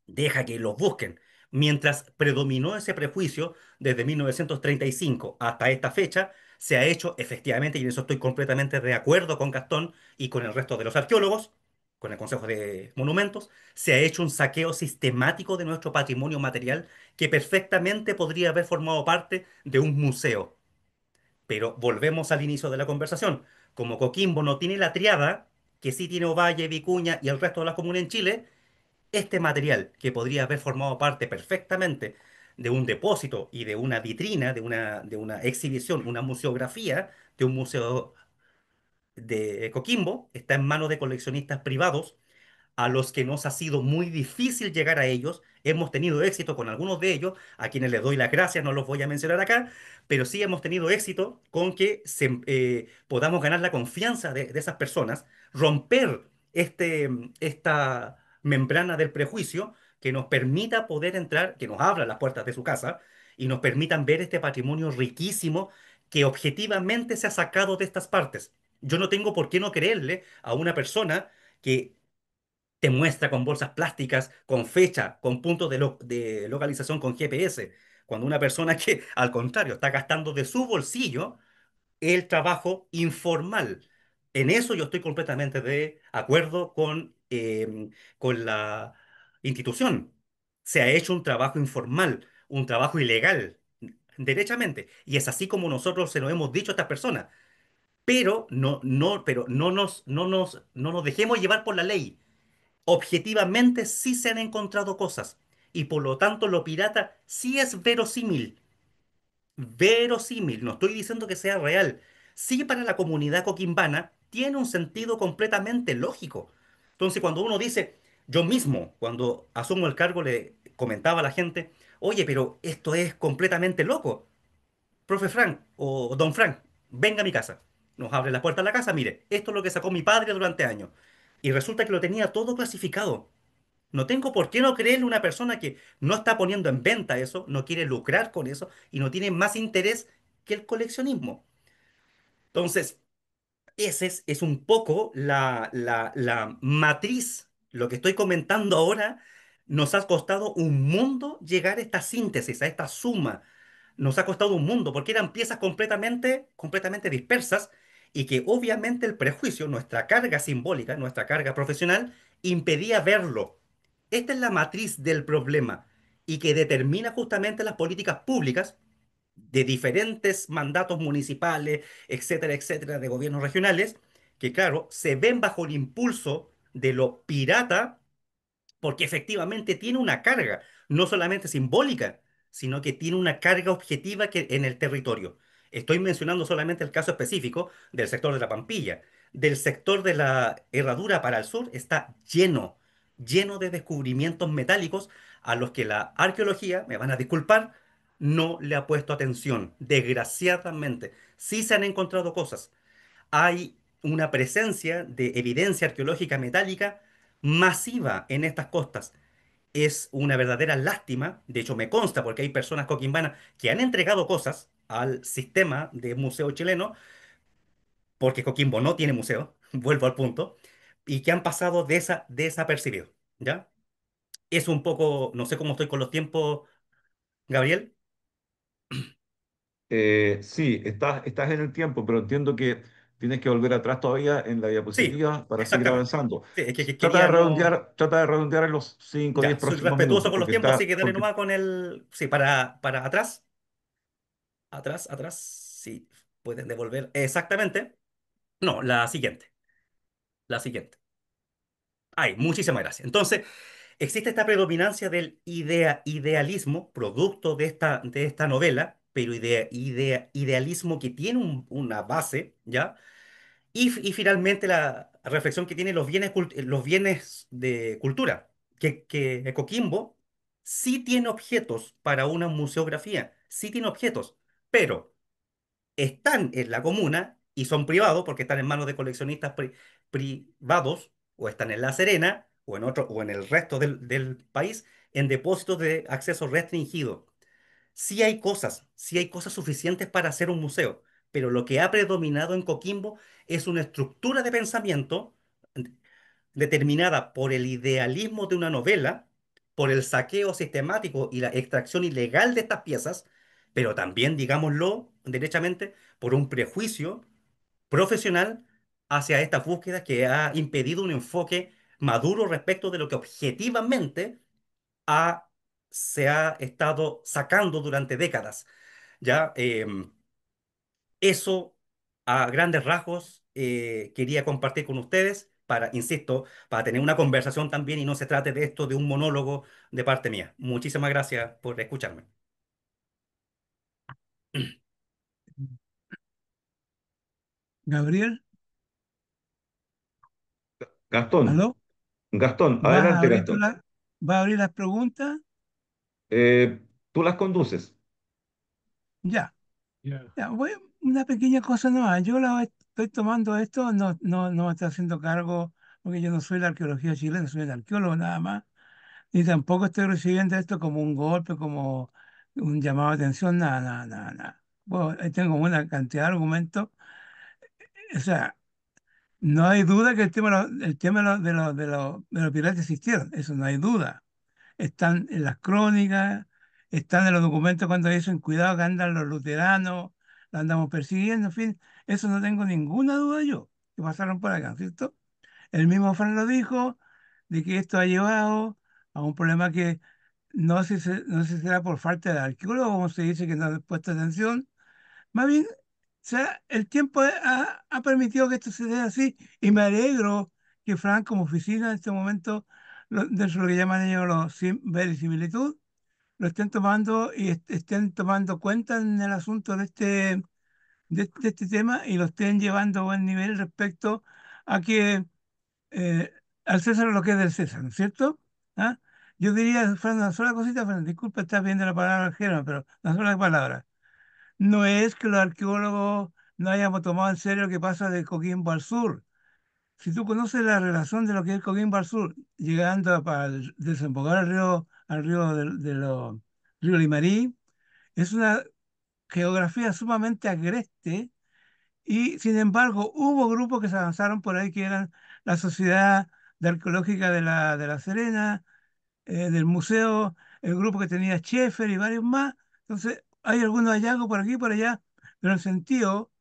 Speaker 1: deja que los busquen. Mientras predominó ese prejuicio desde 1935 hasta esta fecha, se ha hecho efectivamente, y en eso estoy completamente de acuerdo con Gastón y con el resto de los arqueólogos, con el Consejo de Monumentos, se ha hecho un saqueo sistemático de nuestro patrimonio material que perfectamente podría haber formado parte de un museo. Pero volvemos al inicio de la conversación. Como Coquimbo no tiene la triada, que sí tiene Ovalle, Vicuña y el resto de las comunas en Chile, este material, que podría haber formado parte perfectamente de un depósito y de una vitrina, de una exhibición, una museografía de un museo de Coquimbo, está en manos de coleccionistas privados a los que nos ha sido muy difícil llegar a ellos. Hemos tenido éxito con algunos de ellos, a quienes les doy las gracias, no los voy a mencionar acá, pero sí hemos tenido éxito con que podamos ganar la confianza de esas personas, romper esta membrana del prejuicio que nos permita poder entrar, que nos abra las puertas de su casa y nos permitan ver este patrimonio riquísimo que objetivamente se ha sacado de estas partes. Yo no tengo por qué no creerle a una persona que te muestra con bolsas plásticas, con fecha, con puntos de localización con GPS. Cuando una persona que, al contrario, está gastando de su bolsillo el trabajo informal. En eso yo estoy completamente de acuerdo con la institución. Se ha hecho un trabajo informal, un trabajo ilegal, derechamente. Y es así como nosotros se lo hemos dicho a estas personas. Pero no nos dejemos llevar por la ley. Objetivamente sí se han encontrado cosas y por lo tanto lo pirata sí es verosímil. Verosímil, no estoy diciendo que sea real. Sí, para la comunidad coquimbana tiene un sentido completamente lógico. Entonces, cuando uno dice, yo mismo, cuando asumo el cargo, le comentaba a la gente, oye, pero esto es completamente loco. Profe Frank o Don Frank, venga a mi casa. Nos abre la puerta de la casa, mire, esto es lo que sacó mi padre durante años. Y resulta que lo tenía todo clasificado. No tengo por qué no creerle a una persona que no está poniendo en venta eso, no quiere lucrar con eso y no tiene más interés que el coleccionismo. Entonces, ese es un poco la matriz. Lo que estoy comentando ahora nos ha costado un mundo llegar a esta síntesis, a esta suma. Nos ha costado un mundo porque eran piezas completamente dispersas y que obviamente el prejuicio, nuestra carga simbólica, nuestra carga profesional, impedía verlo. Esta es la matriz del problema y que determina justamente las políticas públicas de diferentes mandatos municipales, etcétera, etcétera, de gobiernos regionales, que claro, se ven bajo el impulso de lo pirata porque efectivamente tiene una carga, no solamente simbólica, sino que tiene una carga objetiva que, en el territorio. Estoy mencionando solamente el caso específico del sector de la Pampilla. Del sector de la Herradura para el sur está lleno, lleno de descubrimientos metálicos a los que la arqueología, me van a disculpar, no le ha puesto atención. Desgraciadamente, sí se han encontrado cosas. Hay una presencia de evidencia arqueológica metálica masiva en estas costas. Es una verdadera lástima, de hecho me consta porque hay personas coquimbanas que han entregado cosas al sistema de museo chileno, porque Coquimbo no tiene museo, vuelvo al punto, y que han pasado desapercibidos, ¿ya? Es un poco, no sé cómo estoy con los tiempos, Gabriel.
Speaker 2: Sí, estás en el tiempo, pero entiendo que tienes que volver atrás todavía en la
Speaker 1: Sí,
Speaker 2: diapositiva para seguir
Speaker 1: exactamente.
Speaker 2: avanzando.
Speaker 1: Sí, es que quería no...
Speaker 2: Trata de redondear en los 5 o 10
Speaker 1: Ya, soy
Speaker 2: próximos
Speaker 1: respetuoso
Speaker 2: minutos,
Speaker 1: con los
Speaker 2: porque
Speaker 1: tiempos, así
Speaker 2: está,
Speaker 1: que dale
Speaker 2: porque
Speaker 1: nomás con el... Sí, para atrás. Atrás, atrás. Sí, pueden devolver. Exactamente. No, la siguiente. La siguiente. Ay, muchísimas gracias. Entonces, existe esta predominancia del idealismo, producto de esta novela, pero idealismo que tiene una base, ¿ya? Y finalmente la reflexión que tiene los bienes de cultura, que Coquimbo sí tiene objetos para una museografía, sí tiene objetos, pero están en la comuna y son privados porque están en manos de coleccionistas privados o están en La Serena o en otro o en el resto del país en depósitos de acceso restringido. Sí hay cosas suficientes para hacer un museo, pero lo que ha predominado en Coquimbo es una estructura de pensamiento determinada por el idealismo de una novela, por el saqueo sistemático y la extracción ilegal de estas piezas, pero también, digámoslo derechamente, por un prejuicio profesional hacia estas búsquedas que ha impedido un enfoque maduro respecto de lo que objetivamente ha, se ha estado sacando durante décadas. ¿Ya? Eso, a grandes rasgos, quería compartir con ustedes para, insisto, para tener una conversación también y no se trate de esto de un monólogo de parte mía. Muchísimas gracias por escucharme.
Speaker 3: Gabriel,
Speaker 2: Gastón,
Speaker 3: ¿aló?
Speaker 2: Gastón,
Speaker 3: ¿Vas a
Speaker 2: adelante,
Speaker 3: abrir
Speaker 2: Gastón.
Speaker 3: vas a abrir las preguntas?
Speaker 2: Tú las conduces.
Speaker 3: Ya. Ya, una pequeña cosa nomás. Estoy tomando esto, no me estoy haciendo cargo, porque yo no soy la arqueología chilena, soy el arqueólogo nada más, y tampoco estoy recibiendo esto como un golpe, como un llamado de atención, nada, nada, nada, nada. Bueno, ahí tengo una cantidad de argumentos. O sea, no hay duda que el tema de los piratas existieron, eso no hay duda. Están en las crónicas, están en los documentos cuando dicen cuidado que andan los luteranos, la andamos persiguiendo, en fin, eso no tengo ninguna duda yo, que pasaron por acá, ¿cierto? El mismo Fran lo dijo, de que esto ha llevado a un problema que no sé si será por falta de arqueólogo, como se dice que no ha puesto atención, más bien, o sea, el tiempo ha permitido que esto se dé así y me alegro que Fran como oficina en este momento, dentro de lo que llaman ellos los verisimilitud, lo estén tomando y estén tomando cuenta en el asunto de este tema y lo estén llevando a buen nivel respecto a que eh, al César lo que es del César, ¿no es cierto? ¿Ah? Yo diría, Fran, una sola cosita, Fran, disculpa, estás viendo la palabra género, pero una sola palabra. No es que los arqueólogos no hayamos tomado en serio lo que pasa de Coquimbo al sur. Si tú conoces la relación de lo que es Coquimbo al sur, llegando para desembocar al río río Limarí, es una geografía sumamente agreste y sin embargo hubo grupos que se avanzaron por ahí que eran la Sociedad de Arqueológica de la Serena, del museo, el grupo que tenía Schaeffer y varios más. Entonces, hay algunos hallazgos por aquí y por allá, pero en el sentido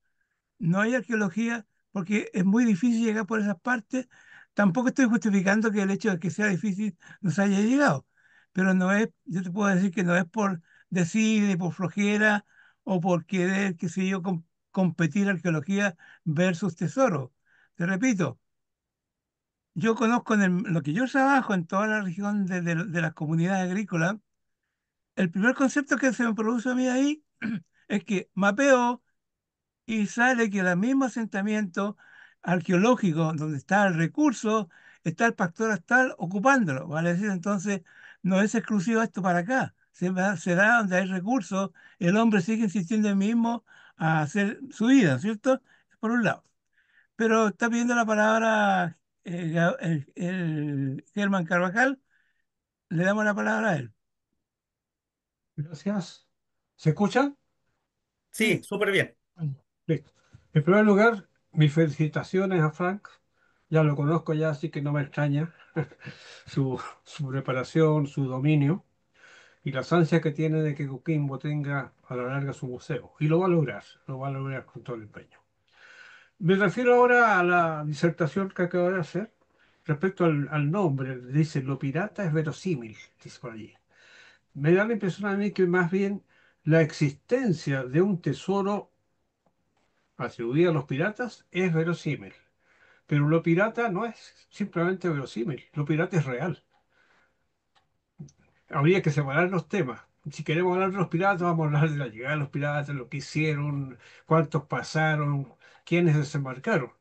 Speaker 3: no hay arqueología porque es muy difícil llegar por esas partes. Tampoco estoy justificando que el hecho de que sea difícil nos haya llegado, pero no es, yo te puedo decir que no es por decir, ni por flojera o por querer, qué sé yo, competir arqueología versus tesoro. Te repito, yo conozco lo que yo trabajo en toda la región de las comunidades agrícolas. El primer concepto que se me produce a mí ahí es que mapeo y sale que el mismo asentamiento arqueológico donde está el recurso, está el pastor actual ocupándolo, ¿vale? Es decir, entonces no es exclusivo esto para acá, se da donde hay recursos, el hombre sigue insistiendo en mismo a hacer su vida, ¿cierto? Por un lado. Pero está pidiendo la palabra el Germán Carvajal, le damos la palabra a él.
Speaker 4: Gracias. ¿Se escuchan?
Speaker 1: Sí,
Speaker 3: Sí,
Speaker 1: súper bien.
Speaker 4: Listo. En primer lugar, mis felicitaciones a Frank. Ya lo conozco ya, así que no me extraña su preparación, su dominio y las ansias que tiene de que Coquimbo tenga a la larga su museo. Y lo va a lograr con todo el empeño. Me refiero ahora a la disertación que acabo de hacer respecto al nombre. Dice, lo pirata es verosímil, dice por allí. Me da la impresión a mí que más bien la existencia de un tesoro atribuido a los piratas es verosímil. Pero lo pirata no es simplemente verosímil, lo pirata es real. Habría que separar los temas. Si queremos hablar de los piratas, vamos a hablar de la llegada de los piratas, lo que hicieron, cuántos pasaron, quiénes desembarcaron.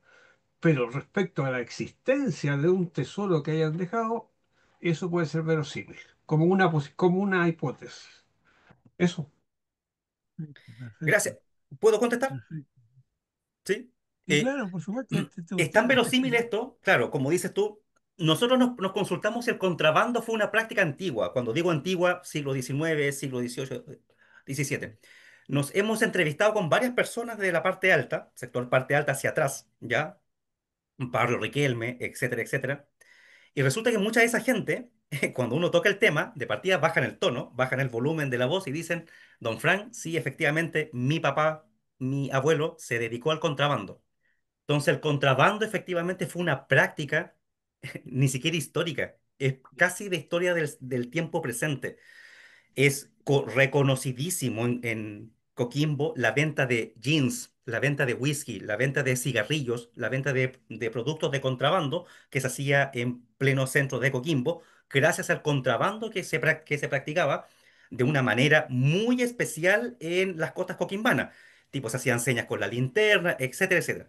Speaker 4: Pero respecto a la existencia de un tesoro que hayan dejado, eso puede ser verosímil, como una hipótesis. Eso.
Speaker 3: perfecto,
Speaker 1: Gracias. ¿Puedo contestar?
Speaker 3: perfecto.
Speaker 1: Sí.
Speaker 3: Y
Speaker 1: Eh,
Speaker 3: claro, por supuesto, este es
Speaker 1: es tan
Speaker 3: este es
Speaker 1: verosímil esto, claro, como dices tú, nosotros nos consultamos si el contrabando fue una práctica antigua. Cuando digo antigua, siglo XIX, siglo XVIII, XVII. Nos hemos entrevistado con varias personas de la parte alta, sector parte alta hacia atrás, ¿ya? Pablo Riquelme, etcétera, etcétera. Y resulta que mucha de esa gente, cuando uno toca el tema, de partida bajan el tono, bajan el volumen de la voz y dicen, Don Frank, sí, efectivamente, mi papá, mi abuelo, se dedicó al contrabando. Entonces el contrabando efectivamente fue una práctica ni siquiera histórica, es casi de historia del tiempo presente. Es reconocidísimo en Coquimbo la venta de jeans, la venta de whisky, la venta de cigarrillos, la venta de productos de contrabando que se hacía en pleno centro de Coquimbo, gracias al contrabando que se practicaba de una manera muy especial en las costas coquimbanas. Tipo, se hacían señas con la linterna, etcétera, etcétera.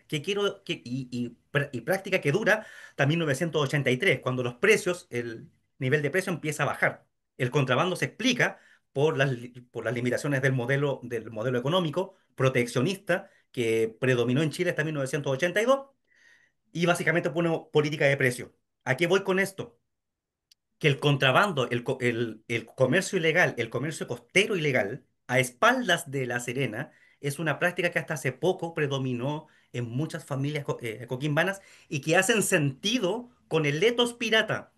Speaker 1: Y práctica que dura hasta 1983, cuando los precios, el nivel de precio empieza a bajar. El contrabando se explica por las limitaciones del modelo económico proteccionista que predominó en Chile hasta 1982 y básicamente por una política de precio. ¿A qué voy con esto? Que el contrabando, el comercio ilegal, el comercio costero ilegal, a espaldas de La Serena, es una práctica que hasta hace poco predominó en muchas familias coquimbanas y que hacen sentido con el etos pirata.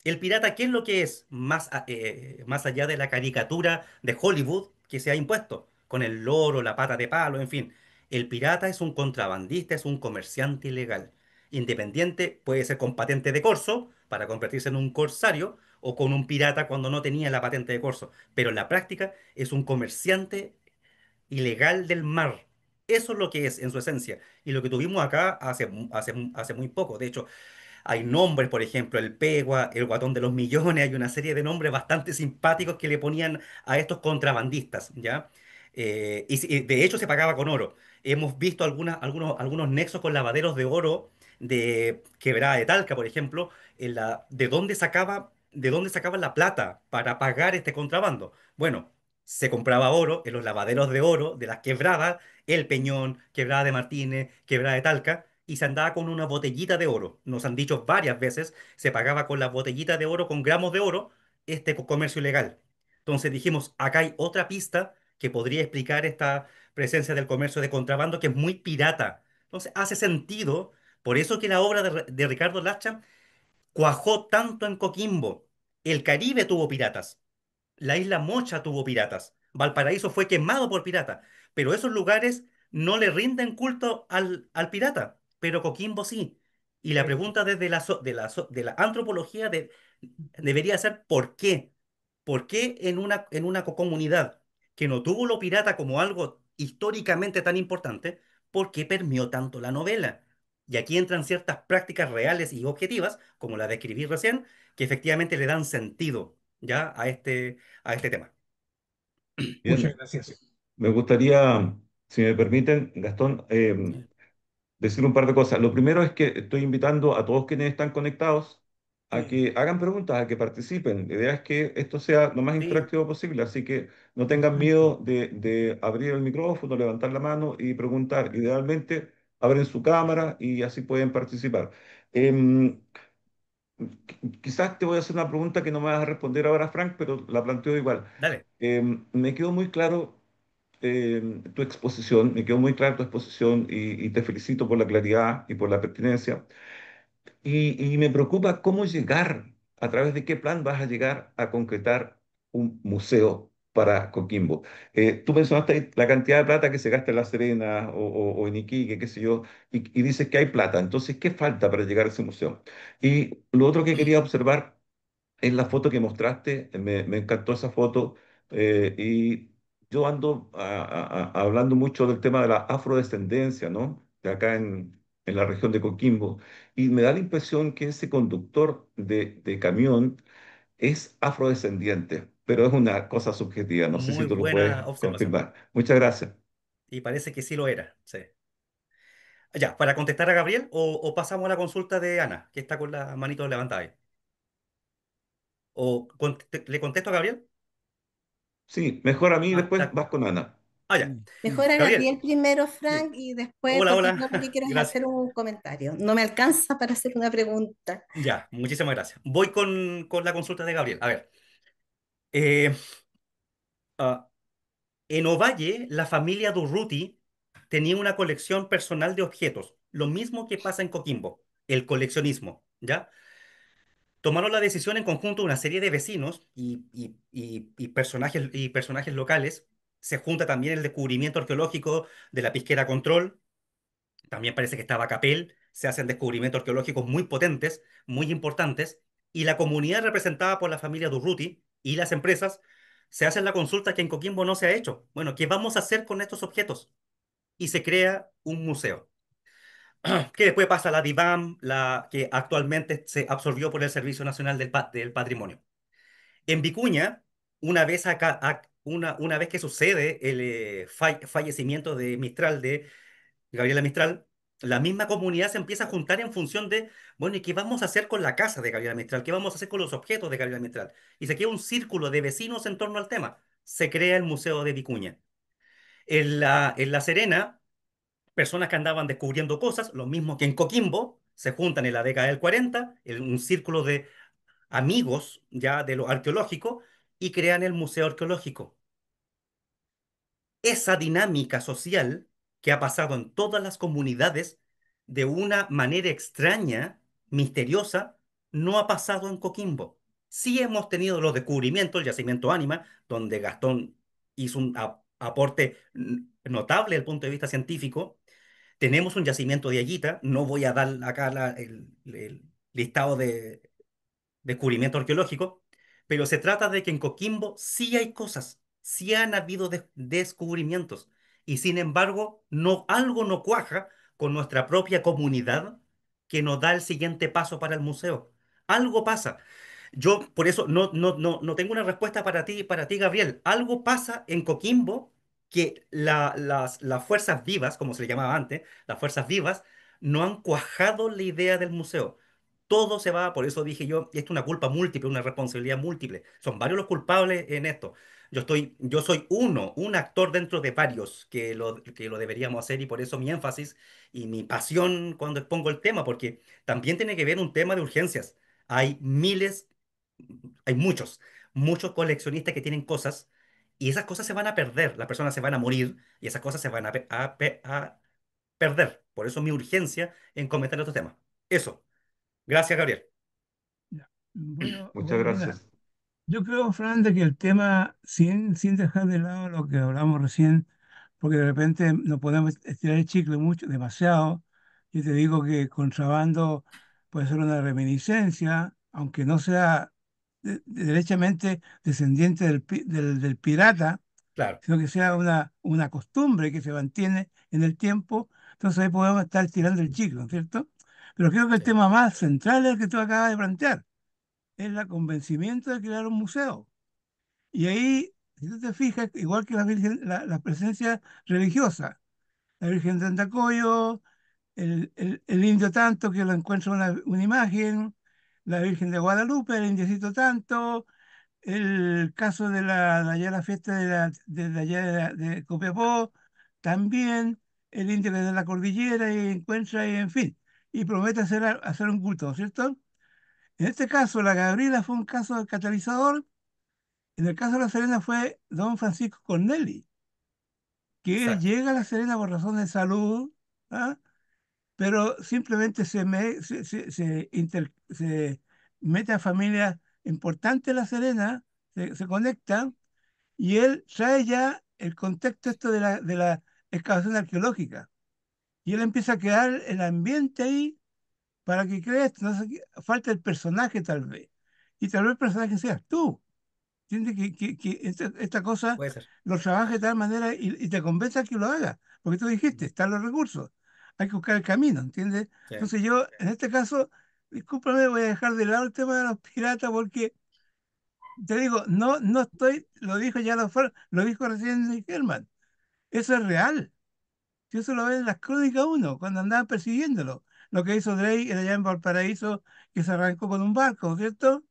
Speaker 1: El pirata, ¿qué es lo que es? Más allá de la caricatura de Hollywood que se ha impuesto, con el loro, la pata de palo, en fin. El pirata es un contrabandista, es un comerciante ilegal. Independiente, puede ser con patente de corso, para convertirse en un corsario, o con un pirata cuando no tenía la patente de corso. Pero en la práctica es un comerciante ilegal del mar. Eso es lo que es en su esencia. Y lo que tuvimos acá hace muy poco. De hecho, hay nombres, por ejemplo, el Pegua, el Guatón de los Millones, hay una serie de nombres bastante simpáticos que le ponían a estos contrabandistas, ¿ya? Y de hecho se pagaba con oro. Hemos visto algunos nexos con lavaderos de oro de Quebrada de Talca, por ejemplo, de dónde sacaban la plata para pagar este contrabando. Bueno, se compraba oro en los lavaderos de oro de las quebradas, El Peñón, Quebrada de Martínez, Quebrada de Talca, y se andaba con una botellita de oro. Nos han dicho varias veces, se pagaba con la botellita de oro, con gramos de oro, este comercio ilegal. Entonces dijimos, acá hay otra pista que podría explicar esta presencia del comercio de contrabando que es muy pirata. Entonces hace sentido, por eso que la obra de Ricardo Lacha cuajó tanto en Coquimbo. El Caribe tuvo piratas. La isla Mocha tuvo piratas. Valparaíso fue quemado por piratas. Pero esos lugares no le rinden culto al pirata, pero Coquimbo sí. Y la pregunta desde de la antropología debería ser ¿por qué? ¿Por qué en una comunidad que no tuvo lo pirata como algo históricamente tan importante, por qué permeó tanto la novela? Y aquí entran ciertas prácticas reales y objetivas, como la describí recién, que efectivamente le dan sentido ya a este tema.
Speaker 4: Muchas
Speaker 2: Bien,
Speaker 4: gracias.
Speaker 2: me gustaría, si me permiten, Gastón, decir un par de cosas. Lo primero es que estoy invitando a todos quienes están conectados a que hagan preguntas, a que participen. La idea es que esto sea lo más
Speaker 1: Sí,
Speaker 2: interactivo posible, así que no tengan
Speaker 3: Perfecto.
Speaker 2: miedo de abrir el micrófono, levantar la mano y preguntar. Idealmente, abren su cámara y así pueden participar. Em, Quizás te voy a hacer una pregunta que no me vas a responder ahora, Frank, pero la planteo igual.
Speaker 1: dale.
Speaker 2: Me quedó muy claro tu exposición, me quedó muy clara tu exposición y te felicito por la claridad y por la pertinencia. Y me preocupa cómo llegar, a través de qué plan vas a llegar a concretar un museo para Coquimbo. Tú mencionaste ahí la cantidad de plata que se gasta en La Serena o en Iquique, qué sé yo, y dices que hay plata. Entonces, ¿qué falta para llegar a ese museo? Y lo otro que quería observar es la foto que mostraste, me encantó esa foto y yo ando hablando mucho del tema de la afrodescendencia, ¿no? De acá en la región de Coquimbo y me da la impresión que ese conductor de camión es afrodescendiente, pero es una cosa subjetiva, no sé si
Speaker 1: Muy
Speaker 2: tú lo puedes
Speaker 1: buena observación.
Speaker 2: confirmar. Muchas gracias.
Speaker 1: Y parece que sí lo era. Sí. Ya, para contestar a Gabriel o pasamos a la consulta de Ana, que está con las manitos levantadas ahí. ¿Le contesto a Gabriel?
Speaker 2: Sí, mejor a mí,
Speaker 1: Ah,
Speaker 2: después vas con Ana.
Speaker 1: ya.
Speaker 3: Sí, sí.
Speaker 5: Mejor a
Speaker 1: Gabriel.
Speaker 5: Gabriel primero,
Speaker 1: Sí.
Speaker 5: Frank, y después,
Speaker 1: Hola,
Speaker 5: porque
Speaker 1: hola.
Speaker 5: yo lo que quiero es
Speaker 1: Gracias.
Speaker 5: hacer un comentario. No me alcanza para hacer una pregunta.
Speaker 1: Ya, muchísimas gracias. Voy con la consulta de Gabriel. A ver, eh, ah, en Ovalle, la familia Durruti tenía una colección personal de objetos, lo mismo que pasa en Coquimbo, el coleccionismo, ¿ya? Tomaron la decisión en conjunto una serie de vecinos y personajes locales. Se junta también el descubrimiento arqueológico de la Pisquera Control. También parece que estaba Capel. Se hacen descubrimientos arqueológicos muy potentes, muy importantes. Y la comunidad representada por la familia Durruti y las empresas se hacen la consulta que en Coquimbo no se ha hecho. Bueno, ¿qué vamos a hacer con estos objetos? Y se crea un museo que después pasa a la DIVAM, que actualmente se absorbió por el Servicio Nacional del Patrimonio. En Vicuña, una vez que sucede el fallecimiento de Mistral, de Gabriela Mistral, la misma comunidad se empieza a juntar en función de, bueno, ¿y qué vamos a hacer con la casa de Gabriela Mistral? ¿Qué vamos a hacer con los objetos de Gabriela Mistral? Y se crea un círculo de vecinos en torno al tema. Se crea el Museo de Vicuña. En La Serena, personas que andaban descubriendo cosas, lo mismo que en Coquimbo, se juntan en la década del 40, en un círculo de amigos ya de lo arqueológico y crean el Museo Arqueológico. Esa dinámica social que ha pasado en todas las comunidades de una manera extraña, misteriosa, no ha pasado en Coquimbo. Sí hemos tenido los descubrimientos, el yacimiento Ánima, donde Gastón hizo un aporte notable desde el punto de vista científico. Tenemos un yacimiento de Ayita, no voy a dar acá el listado de descubrimiento arqueológico, pero se trata de que en Coquimbo sí hay cosas, sí han habido descubrimientos, y sin embargo, no, algo no cuaja con nuestra propia comunidad que nos da el siguiente paso para el museo. Algo pasa. Yo por eso no tengo una respuesta para ti, Gabriel. Algo pasa en Coquimbo que las fuerzas vivas, como se le llamaba antes, las fuerzas vivas, no han cuajado la idea del museo. Todo se va, por eso dije yo, esto es una culpa múltiple, una responsabilidad múltiple. Son varios los culpables en esto. Yo soy un actor dentro de varios que lo deberíamos hacer y por eso mi énfasis y mi pasión cuando expongo el tema, porque también tiene que ver un tema de urgencias. Hay miles, hay muchos coleccionistas que tienen cosas y esas cosas se van a perder, las personas se van a morir y esas cosas se van a perder. Por eso mi urgencia en comentar estos temas. Eso. Gracias, Gabriel.
Speaker 3: Ya. Voy
Speaker 2: Muchas
Speaker 3: a opinar.
Speaker 2: gracias.
Speaker 3: Yo creo, Fran, de que el tema, sin dejar de lado lo que hablamos recién, porque de repente no podemos estirar el chicle mucho, demasiado. Yo te digo que contrabando puede ser una reminiscencia, aunque no sea derechamente descendiente del pirata,
Speaker 1: Claro,
Speaker 3: sino que sea una costumbre que se mantiene en el tiempo. Entonces ahí podemos estar estirando el chicle, ¿no es cierto? Pero creo que el
Speaker 1: sí,
Speaker 3: tema más central es el que tú acabas de plantear, es el convencimiento de crear un museo. Y ahí, si tú te fijas, igual que la Virgen, la presencia religiosa, la Virgen de Andacoyo, el indio tanto que lo encuentra una imagen, la Virgen de Guadalupe, el indiecito tanto, el caso de allá la fiesta de allá de Copiapó, también el indio que es de la cordillera y encuentra y en fin, y promete hacer un culto, ¿cierto? En este caso, la Gabriela fue un caso catalizador. En el caso de La Serena fue don Francisco Corneli, que él
Speaker 1: exacto.
Speaker 3: llega a La Serena por razones de salud, ¿ah? Pero simplemente se mete a familias importantes en La Serena, se conecta, y él trae ya el contexto esto de la excavación arqueológica. Y él empieza a crear el ambiente ahí para que creas, no sé, falta el personaje tal vez. Y tal vez el personaje seas tú. Entiende que esta cosa
Speaker 1: Puede ser.
Speaker 3: lo trabaja de tal manera y te convence a que lo haga, porque tú dijiste, están los recursos, hay que buscar el camino, ¿entiendes?
Speaker 1: Sí.
Speaker 3: Entonces yo, en este caso, discúlpame, voy a dejar de lado el tema de los piratas porque, te digo, no estoy, lo dijo ya lo dijo recién Germán, eso es real, si eso lo ve en las crónicas uno, cuando andaban persiguiéndolo, lo que hizo Drake allá en Valparaíso, que se arrancó con un barco, ¿cierto?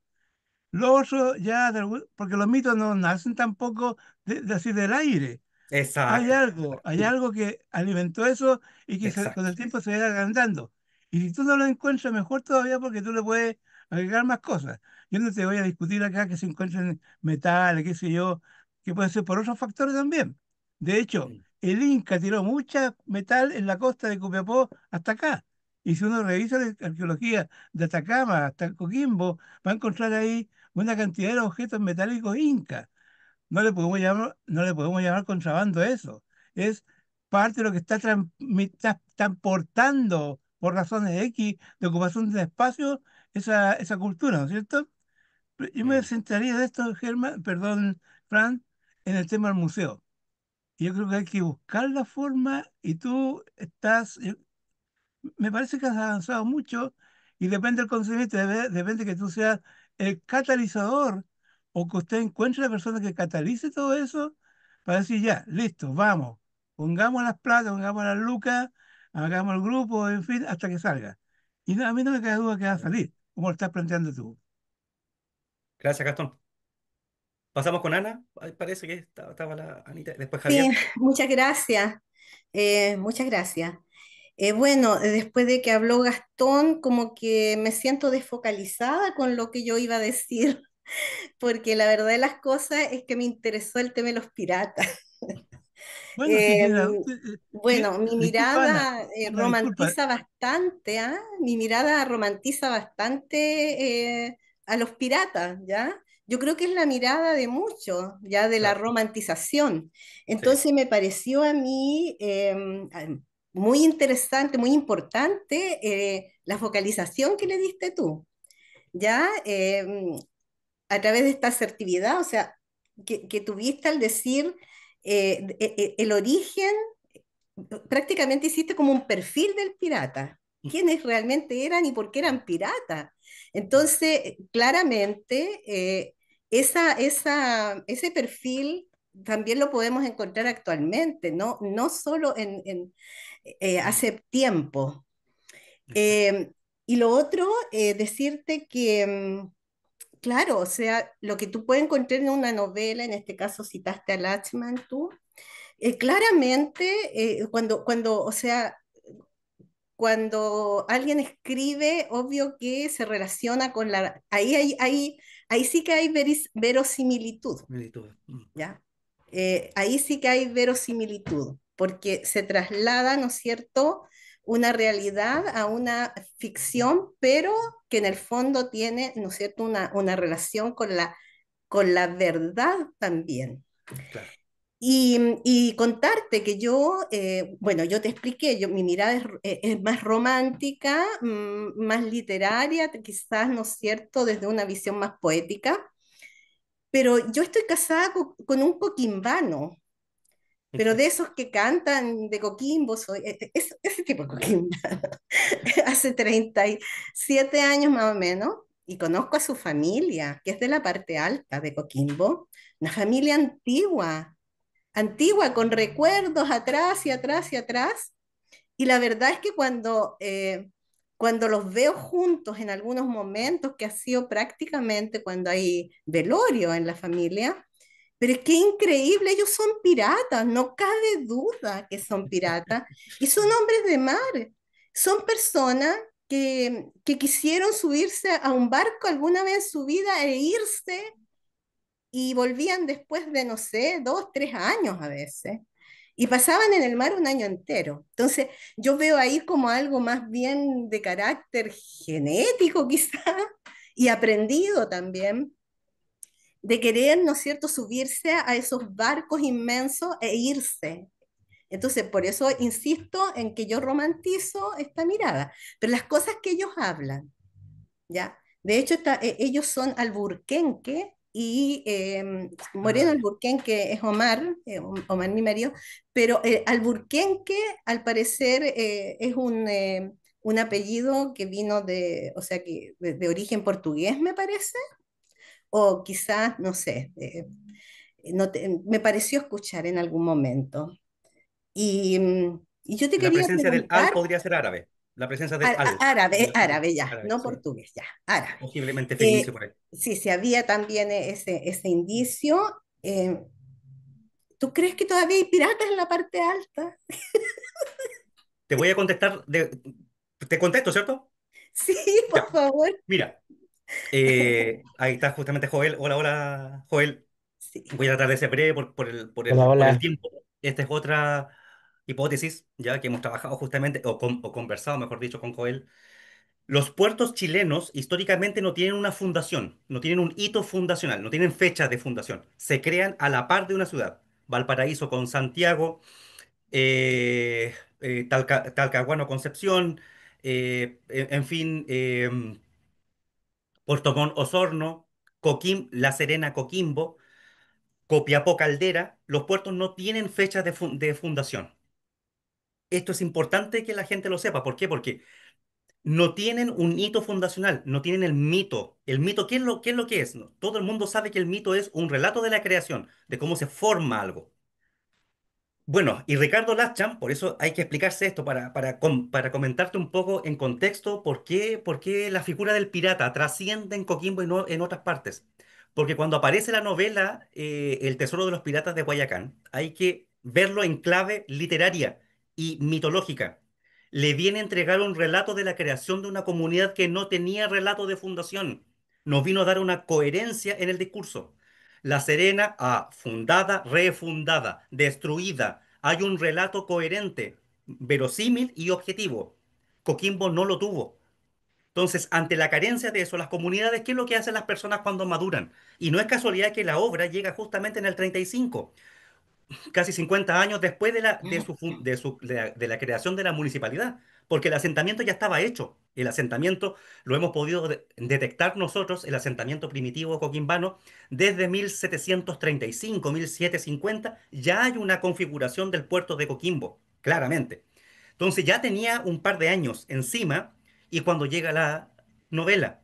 Speaker 3: Lo otro ya, porque los mitos no nacen tampoco de así del aire.
Speaker 1: Exacto,
Speaker 3: Hay algo que alimentó eso y que con
Speaker 1: exacto.
Speaker 3: el tiempo se va agrandando. Y si tú no lo encuentras, mejor todavía porque tú le puedes agregar más cosas. Yo no te voy a discutir acá que se encuentren metales, qué sé yo, que puede ser por otros factores también. De hecho,
Speaker 1: Mm.
Speaker 3: el Inca tiró mucha metal en la costa de Copiapó hasta acá. Y si uno revisa la arqueología de Atacama hasta Coquimbo, va a encontrar ahí una cantidad de objetos metálicos incas. No le podemos llamar contrabando a eso. Es parte de lo que está transportando por razones X de ocupación de espacio esa cultura, ¿no es cierto? Pero yo me
Speaker 1: Mm.
Speaker 3: centraría de esto, Germán, perdón, Fran, en el tema del museo. Yo creo que hay que buscar la forma y tú me parece que has avanzado mucho y depende del conocimiento, depende que tú seas el catalizador o que usted encuentre la persona que catalice todo eso para decir ya, listo, vamos, pongamos las plata, pongamos las lucas, hagamos el grupo, en fin, hasta que salga. Y a mí no me queda duda que va a salir, como lo estás planteando tú.
Speaker 1: Gracias, Gastón. Pasamos con Ana. Ay, parece que estaba la Anita. Después
Speaker 5: Sí,
Speaker 1: Javier.
Speaker 5: muchas gracias. Muchas gracias. Bueno, después de que habló Gastón, como que me siento desfocalizada con lo que yo iba a decir, porque la verdad de las cosas es que me interesó el tema de los piratas.
Speaker 3: Bueno, sí,
Speaker 5: Eh,
Speaker 3: mira,
Speaker 5: bueno, mi
Speaker 3: disculpa, Ana,
Speaker 5: mirada
Speaker 3: Ana, disculpa.
Speaker 5: romantiza bastante, ¿ah? Mi mirada romantiza bastante a los piratas, ¿ya? Yo creo que es la mirada de muchos, ya de la
Speaker 1: Claro.
Speaker 5: romantización.
Speaker 1: Sí.
Speaker 5: Entonces me pareció a mí muy interesante, muy importante la focalización que le diste tú, ¿ya? A través de esta asertividad, o sea, que tuviste al decir el origen prácticamente hiciste como un perfil del pirata, quiénes realmente eran y por qué eran piratas. Entonces, claramente, ese perfil también lo podemos encontrar actualmente, no solo hace tiempo.
Speaker 1: Exacto.
Speaker 5: Eh, y lo otro, decirte que, claro, o sea, lo que tú puedes encontrar en una novela, en este caso citaste a Lachman tú, claramente, o sea, cuando alguien escribe, obvio que se relaciona con la... Ahí sí que hay verosimilitud,
Speaker 1: Militudes. Mm.
Speaker 5: ¿ya? Ahí sí que hay verosimilitud, porque se traslada, ¿no es cierto?, una realidad a una ficción, pero que en el fondo tiene, ¿no es cierto?, una relación con la verdad también.
Speaker 1: Claro.
Speaker 5: Y contarte que yo, bueno, yo te expliqué, mi mirada es más romántica, más literaria, quizás, ¿no es cierto?, desde una visión más poética, pero yo estoy casada con un coquimbano, pero de esos que cantan de Coquimbo, soy, ese tipo de Coquimbo, hace 37 años más o menos, y conozco a su familia, que es de la parte alta de Coquimbo, una familia antigua, antigua, con recuerdos atrás y atrás y atrás. Y la verdad es que cuando los veo juntos en algunos momentos, que ha sido prácticamente cuando hay velorio en la familia, pero es que increíble, ellos son piratas, no cabe duda que son piratas, y son hombres de mar, son personas que quisieron subirse a un barco alguna vez en su vida e irse y volvían después de, no sé, 2, 3 años a veces. Y pasaban en el mar un año entero. Entonces, yo veo ahí como algo más bien de carácter genético, quizá, y aprendido también, de querer, ¿no es cierto?, subirse a esos barcos inmensos e irse. Entonces, por eso insisto en que yo romantizo esta mirada. Pero las cosas que ellos hablan, ¿ya? De hecho, ellos son alburquenque y Moreno
Speaker 1: Ah, ya.
Speaker 5: Alburquenque es Omar, Omar mi marido, pero Alburquenque al parecer es un apellido que vino o sea, de origen portugués, me parece, o quizás, no sé, me pareció escuchar en algún momento. Y yo te
Speaker 1: La
Speaker 5: quería
Speaker 1: presencia del al
Speaker 5: preguntar,
Speaker 1: podría ser árabe. La presencia del al.
Speaker 5: árabe, árabe ya,
Speaker 1: Árabe,
Speaker 5: no
Speaker 1: sí.
Speaker 5: portugués, ya, árabe.
Speaker 1: Posiblemente fenicio por ahí.
Speaker 5: Sí, sí, había también ese indicio. Eh, ¿Tú crees que todavía hay piratas en la parte alta?
Speaker 1: Te voy a contestar, te contesto, ¿cierto?
Speaker 5: Sí, por
Speaker 1: Ya.
Speaker 5: favor.
Speaker 1: Mira, ahí está justamente Joel. Hola, hola, Joel.
Speaker 5: Sí.
Speaker 1: Voy a tratar de ser breve
Speaker 6: Hola,
Speaker 1: por el
Speaker 6: hola.
Speaker 1: tiempo. Esta es otra hipótesis, ya que hemos trabajado justamente, o conversado, mejor dicho, con Joel. Los puertos chilenos históricamente no tienen una fundación, no tienen un hito fundacional, no tienen fecha de fundación. Se crean a la par de una ciudad. Valparaíso con Santiago, Talcahuano, Concepción, en fin, Puerto Montt, Osorno, La Serena, Coquimbo, Copiapó, Caldera. Los puertos no tienen fecha de fundación. Esto es importante que la gente lo sepa. ¿Por qué? Porque no tienen un hito fundacional, no tienen el mito. El mito, qué es lo que es? ¿No? Todo el mundo sabe que el mito es un relato de la creación, de cómo se forma algo. Bueno, y Ricardo Lacham, por eso hay que explicarse esto, para comentarte un poco en contexto por qué la figura del pirata trasciende en Coquimbo y no en otras partes. Porque cuando aparece la novela El Tesoro de los Piratas de Guayacán, hay que verlo en clave literaria y mitológica. Le viene a entregar un relato de la creación de una comunidad que no tenía relato de fundación. Nos vino a dar una coherencia en el discurso. La Serena, fundada, refundada, destruida. Hay un relato coherente, verosímil y objetivo. Coquimbo no lo tuvo. Entonces, ante la carencia de eso, las comunidades, ¿qué es lo que hacen las personas cuando maduran? Y no es casualidad que la obra llega justamente en el 35, casi 50 años después de la creación de la municipalidad, porque el asentamiento ya estaba hecho. El asentamiento lo hemos podido detectar nosotros, el asentamiento primitivo coquimbano, desde 1735, 1750, ya hay una configuración del puerto de Coquimbo, claramente. Entonces ya tenía un par de años encima y cuando llega la novela,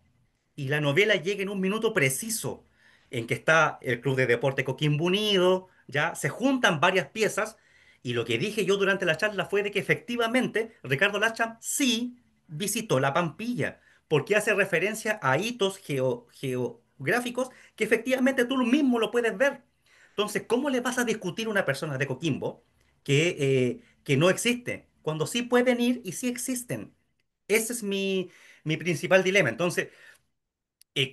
Speaker 1: y la novela llega en un minuto preciso en que está el Club de Deporte Coquimbo Unido, ya se juntan varias piezas y lo que dije yo durante la charla fue de que efectivamente Ricardo Lacham sí visitó la Pampilla, porque hace referencia a hitos geográficos que efectivamente tú mismo lo puedes ver. Entonces, ¿cómo le vas a discutir a una persona de Coquimbo que no existe, cuando sí pueden ir y sí existen? Ese es mi principal dilema. Entonces,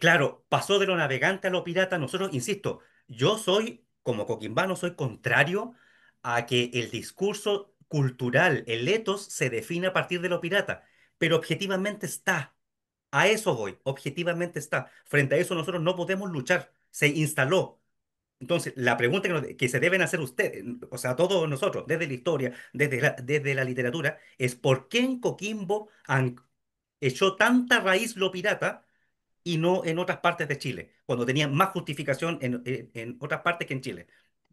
Speaker 1: claro, pasó de lo navegante a lo pirata. Nosotros, insisto, yo soy, como coquimbano, soy contrario a que el discurso cultural, el etos, se define a partir de lo pirata. Pero objetivamente está. A eso voy, objetivamente está. Frente a eso nosotros no podemos luchar. Se instaló. Entonces, la pregunta que se deben hacer ustedes, o sea, todos nosotros, desde la historia, desde la literatura, es ¿por qué en Coquimbo echó tanta raíz lo pirata y no en otras partes de Chile, cuando tenía más justificación en otras partes que en Chile,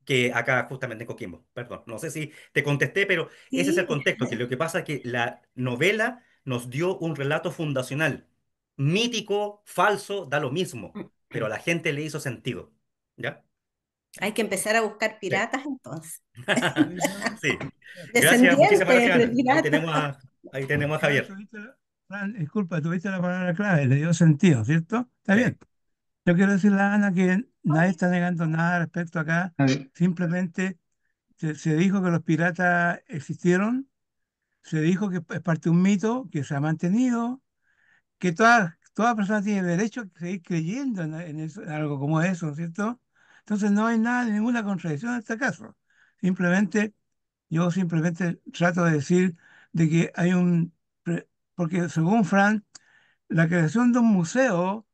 Speaker 1: que acá justamente en Coquimbo? Perdón, no sé si te contesté, pero ese es el
Speaker 5: Sí,
Speaker 1: contexto, que lo que pasa es que la novela nos dio un relato fundacional, mítico, falso, da lo mismo, pero a la gente le hizo sentido, ¿ya?
Speaker 5: hay que empezar a buscar
Speaker 1: Sí.
Speaker 5: piratas entonces.
Speaker 3: Oye, Fran,
Speaker 1: Sí. Gracias, muchísimas
Speaker 5: Descendientes
Speaker 1: gracias,
Speaker 5: de
Speaker 1: Ana.
Speaker 5: piratas.
Speaker 1: Ahí tenemos a
Speaker 3: Fran,
Speaker 1: Javier.
Speaker 3: Fran, disculpa, tuviste la palabra clave, le dio sentido, ¿cierto? Está
Speaker 1: Sí.
Speaker 3: bien. Yo quiero decirle a Ana que nadie está negando nada respecto acá, simplemente se dijo que los piratas existieron, se dijo que es parte de un mito que se ha mantenido, que toda persona tiene derecho a seguir creyendo en algo como eso, ¿no es cierto? Entonces no hay nada, ninguna contradicción en este caso. Simplemente, yo simplemente trato de decir de que hay porque según Fran, la creación de un museo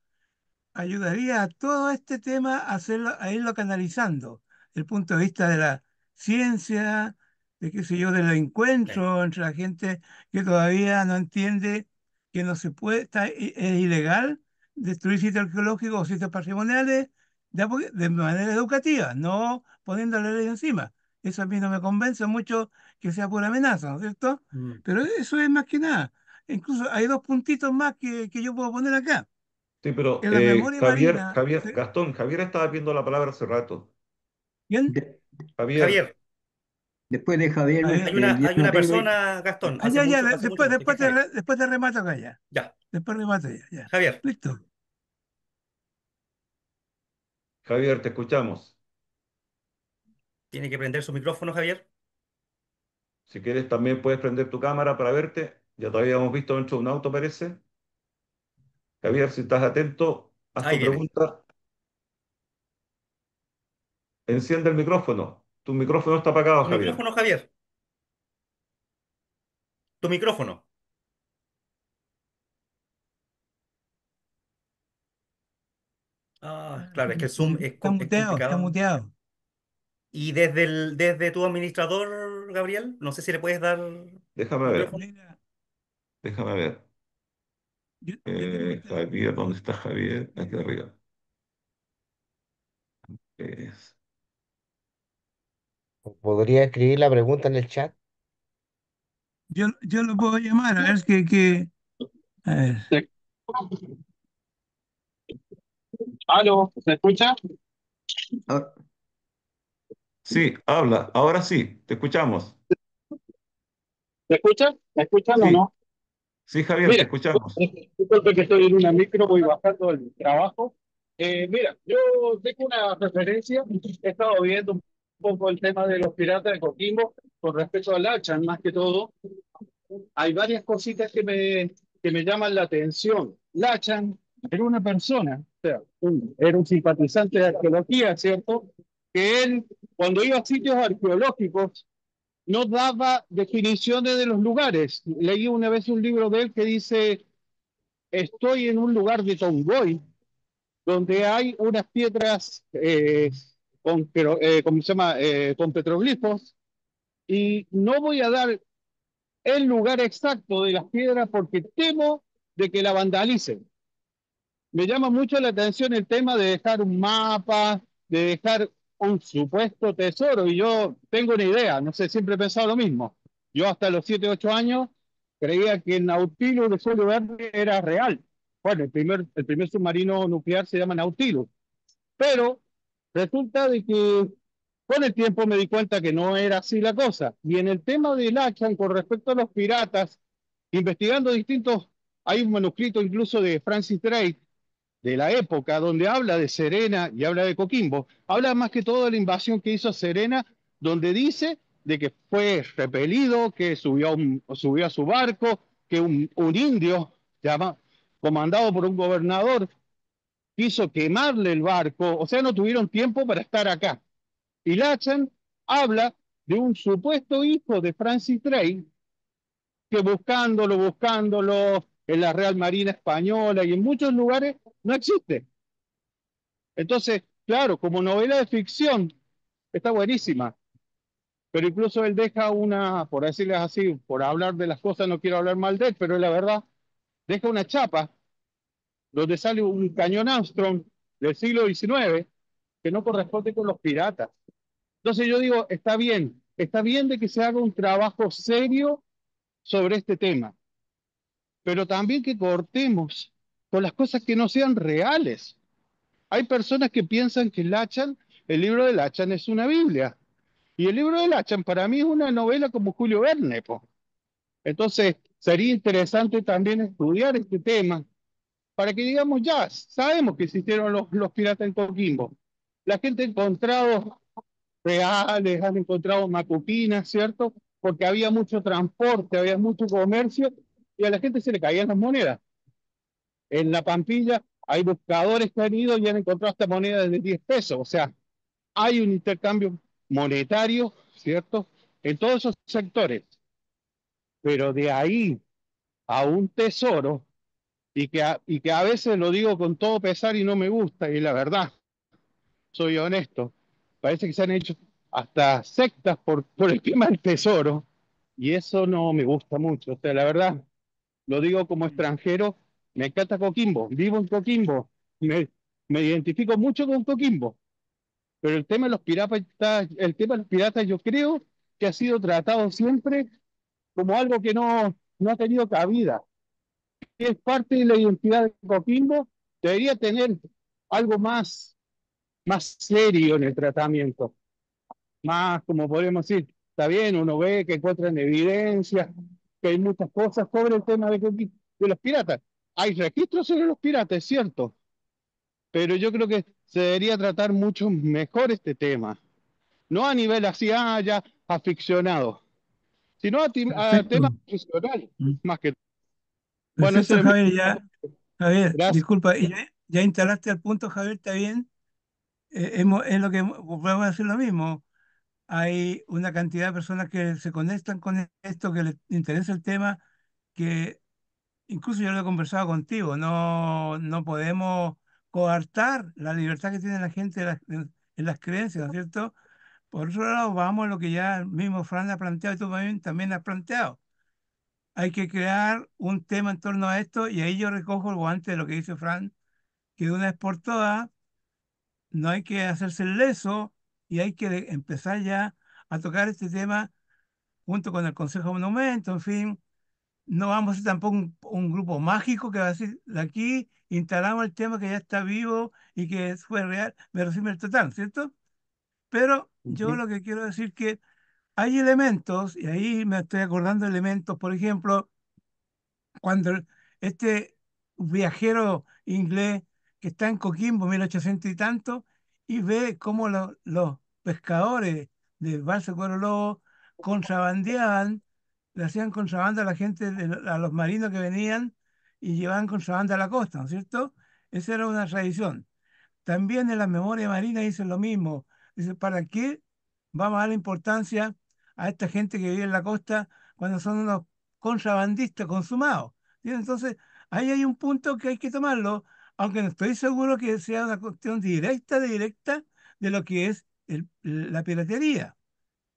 Speaker 3: ayudaría a todo este tema a irlo canalizando, desde el punto de vista de la ciencia, de qué sé yo, del
Speaker 1: Sí.
Speaker 3: encuentro entre la gente que todavía no entiende que no se puede, es ilegal destruir sitios arqueológicos o sitios patrimoniales de manera educativa, no poniéndole ley encima. Eso a mí no me convence mucho que sea pura amenaza, ¿no es cierto?
Speaker 1: Mm.
Speaker 3: Pero eso es más que nada. Incluso hay dos puntitos más que yo puedo poner acá.
Speaker 2: Sí, pero
Speaker 3: En la memoria marina,
Speaker 2: Gastón, Javier estaba viendo la palabra hace rato.
Speaker 3: ¿quién?
Speaker 6: De-
Speaker 2: Javier,
Speaker 1: Javier,
Speaker 6: después de Javier,
Speaker 3: Javier.
Speaker 6: ya
Speaker 1: hay
Speaker 6: no
Speaker 1: una
Speaker 6: tengo.
Speaker 1: persona, Gastón,
Speaker 3: Ah, ya, ya,
Speaker 1: hace mucho que es Javier.
Speaker 3: después te remato acá ya.
Speaker 1: Ya,
Speaker 3: Después remato ya, ya.
Speaker 1: Javier,
Speaker 3: Listo.
Speaker 2: Javier, te escuchamos.
Speaker 1: tiene que prender su micrófono, Javier.
Speaker 2: Si quieres, también puedes prender tu cámara para verte. Ya te habíamos visto dentro de un auto, parece. Javier, si estás atento, haz
Speaker 1: Ahí
Speaker 2: tu
Speaker 1: viene.
Speaker 2: pregunta. Enciende el micrófono. Tu micrófono está apagado,
Speaker 1: Tu
Speaker 2: Javier.
Speaker 1: micrófono, Javier. Tu micrófono. Ah, claro, es que el Zoom
Speaker 3: Está
Speaker 1: es
Speaker 3: muteado, está
Speaker 1: complicado.
Speaker 3: muteado.
Speaker 1: Y desde tu administrador, Gabriel, no sé si le puedes dar
Speaker 2: Déjame ver,
Speaker 1: micrófono.
Speaker 3: Mira,
Speaker 2: déjame ver.
Speaker 3: yo tengo
Speaker 2: Javier, ¿dónde está Javier? Aquí arriba. Es-
Speaker 7: ¿Podría escribir la pregunta en el chat?
Speaker 3: yo lo puedo llamar, a ver a ver.
Speaker 8: Se- ¿Aló? ¿Se escucha?
Speaker 6: Ah,
Speaker 2: Sí, habla. Ahora sí, te escuchamos.
Speaker 8: ¿Se escucha? ¿Me escuchan o
Speaker 2: Sí,
Speaker 8: no?
Speaker 2: sí, Javier, te
Speaker 8: Mira,
Speaker 2: escuchamos.
Speaker 8: disculpe que estoy en una micro, voy bajando el trabajo. Mira, yo tengo una referencia, he estado viendo un poco el tema de los piratas de Coquimbo con respecto al Hachan, más que todo. Hay varias cositas que me llaman la atención. Lachan era una persona, o sea, era un simpatizante de arqueología, ¿cierto? Que él, cuando iba a sitios arqueológicos, no daba definiciones de los lugares. Leí una vez un libro de él que dice, estoy en un lugar de Tongoy, donde hay unas piedras ¿cómo se llama? Con petroglifos, y no voy a dar el lugar exacto de las piedras porque temo de que la vandalicen. Me llama mucho la atención el tema de dejar un mapa, de dejar un supuesto tesoro, y yo tengo una idea, no sé, siempre he pensado lo mismo. Yo hasta los 7 8 años creía que el Nautilus de Suelo Verde era real. Bueno, el primer submarino nuclear se llama Nautilus, pero resulta de que con el tiempo me di cuenta que no era así la cosa. Y en el tema del Achan, con respecto a los piratas, investigando distintos, hay un manuscrito incluso de Francis Drake, de la época, donde habla de Serena y habla de Coquimbo. Habla más que todo de la invasión que hizo Serena, donde dice de que fue repelido, que subió a su barco, que un indio comandado por un gobernador quiso quemarle el barco, o sea, no tuvieron tiempo para estar acá. Y Lachan habla de un supuesto hijo de Francis Drake que buscándolo en la Real Marina Española y en muchos lugares no existe. Entonces, claro, como novela de ficción, está buenísima. Pero incluso él deja una, por decirles así, por hablar de las cosas, no quiero hablar mal de él, pero es la verdad, deja una chapa donde sale un cañón Armstrong del siglo XIX que no corresponde con los piratas. Entonces yo digo, está bien de que se haga un trabajo serio sobre este tema, pero también que cortemos con las cosas que no sean reales. Hay personas que piensan que Lachan, el libro de Lachan es una Biblia, y el libro de Lachan para mí es una novela como Julio Verne, po. Entonces, sería interesante también estudiar este tema para que digamos, ya, sabemos que existieron los piratas en Coquimbo. La gente ha encontrado reales, han encontrado macupinas, ¿cierto? Porque había mucho transporte, había mucho comercio y a la gente se le caían las monedas. En la Pampilla hay buscadores que han ido y han encontrado hasta monedas de 10 pesos. O sea, hay un intercambio monetario, ¿cierto? En todos esos sectores. Pero de ahí a un tesoro, y que a veces lo digo con todo pesar y no me gusta, y la verdad, soy honesto, parece que se han hecho hasta sectas por el tema del tesoro, y eso no me gusta mucho. O sea, la verdad, lo digo como extranjero, me encanta Coquimbo, vivo en Coquimbo, me, me identifico mucho con Coquimbo, pero el tema de los piratas yo creo que ha sido tratado siempre como algo que no ha tenido cabida, que es parte de la identidad de Coquimbo, debería tener algo más serio en el tratamiento, más como podemos decir, está bien, uno ve que encuentran evidencia, que hay muchas cosas sobre el tema de los piratas. Hay registros sobre los piratas, es cierto, pero yo creo que se debería tratar mucho mejor este tema, no a nivel así, ya aficionado, sino a tema
Speaker 3: Perfecto.
Speaker 8: profesional,
Speaker 3: Mm.
Speaker 8: más que. Bueno, ese
Speaker 3: Perfecto,
Speaker 8: es mi.
Speaker 3: Javier. Ya, Javier,
Speaker 8: Gracias.
Speaker 3: disculpa, ¿y ya instalaste el punto, Javier? ¿Está bien? Es lo que vamos a decir lo mismo. Hay una cantidad de personas que se conectan con esto, que les interesa el tema, que incluso yo lo he conversado contigo, no podemos coartar la libertad que tiene la gente en las creencias, ¿no es cierto? Por otro lado, vamos a lo que ya el mismo Fran ha planteado y tú también has planteado. Hay que crear un tema en torno a esto y ahí yo recojo el guante de lo que dice Fran, que de una vez por todas no hay que hacerse el leso y hay que empezar ya a tocar este tema junto con el Consejo de Monumento, en fin. No vamos a ser tampoco un grupo mágico que va a decir, de aquí instalamos el tema que ya está vivo y que fue real, verosímil total, ¿cierto? Pero yo
Speaker 8: Ujú.
Speaker 3: lo que quiero decir que hay elementos, y ahí me estoy acordando de elementos, por ejemplo, cuando este viajero inglés que está en Coquimbo, 1800 y tanto, y ve cómo los pescadores de Balsa Cuero Lobo contrabandeaban, le hacían contrabando a la gente, a los marinos que venían y llevaban contrabando a la costa, ¿no es cierto? Esa era una tradición. También en la memoria marina dicen lo mismo. Dice, ¿para qué vamos a dar importancia a esta gente que vive en la costa cuando son unos contrabandistas consumados? ¿Sí? Entonces, ahí hay un punto que hay que tomarlo, aunque no estoy seguro que sea una cuestión directa de lo que es la piratería.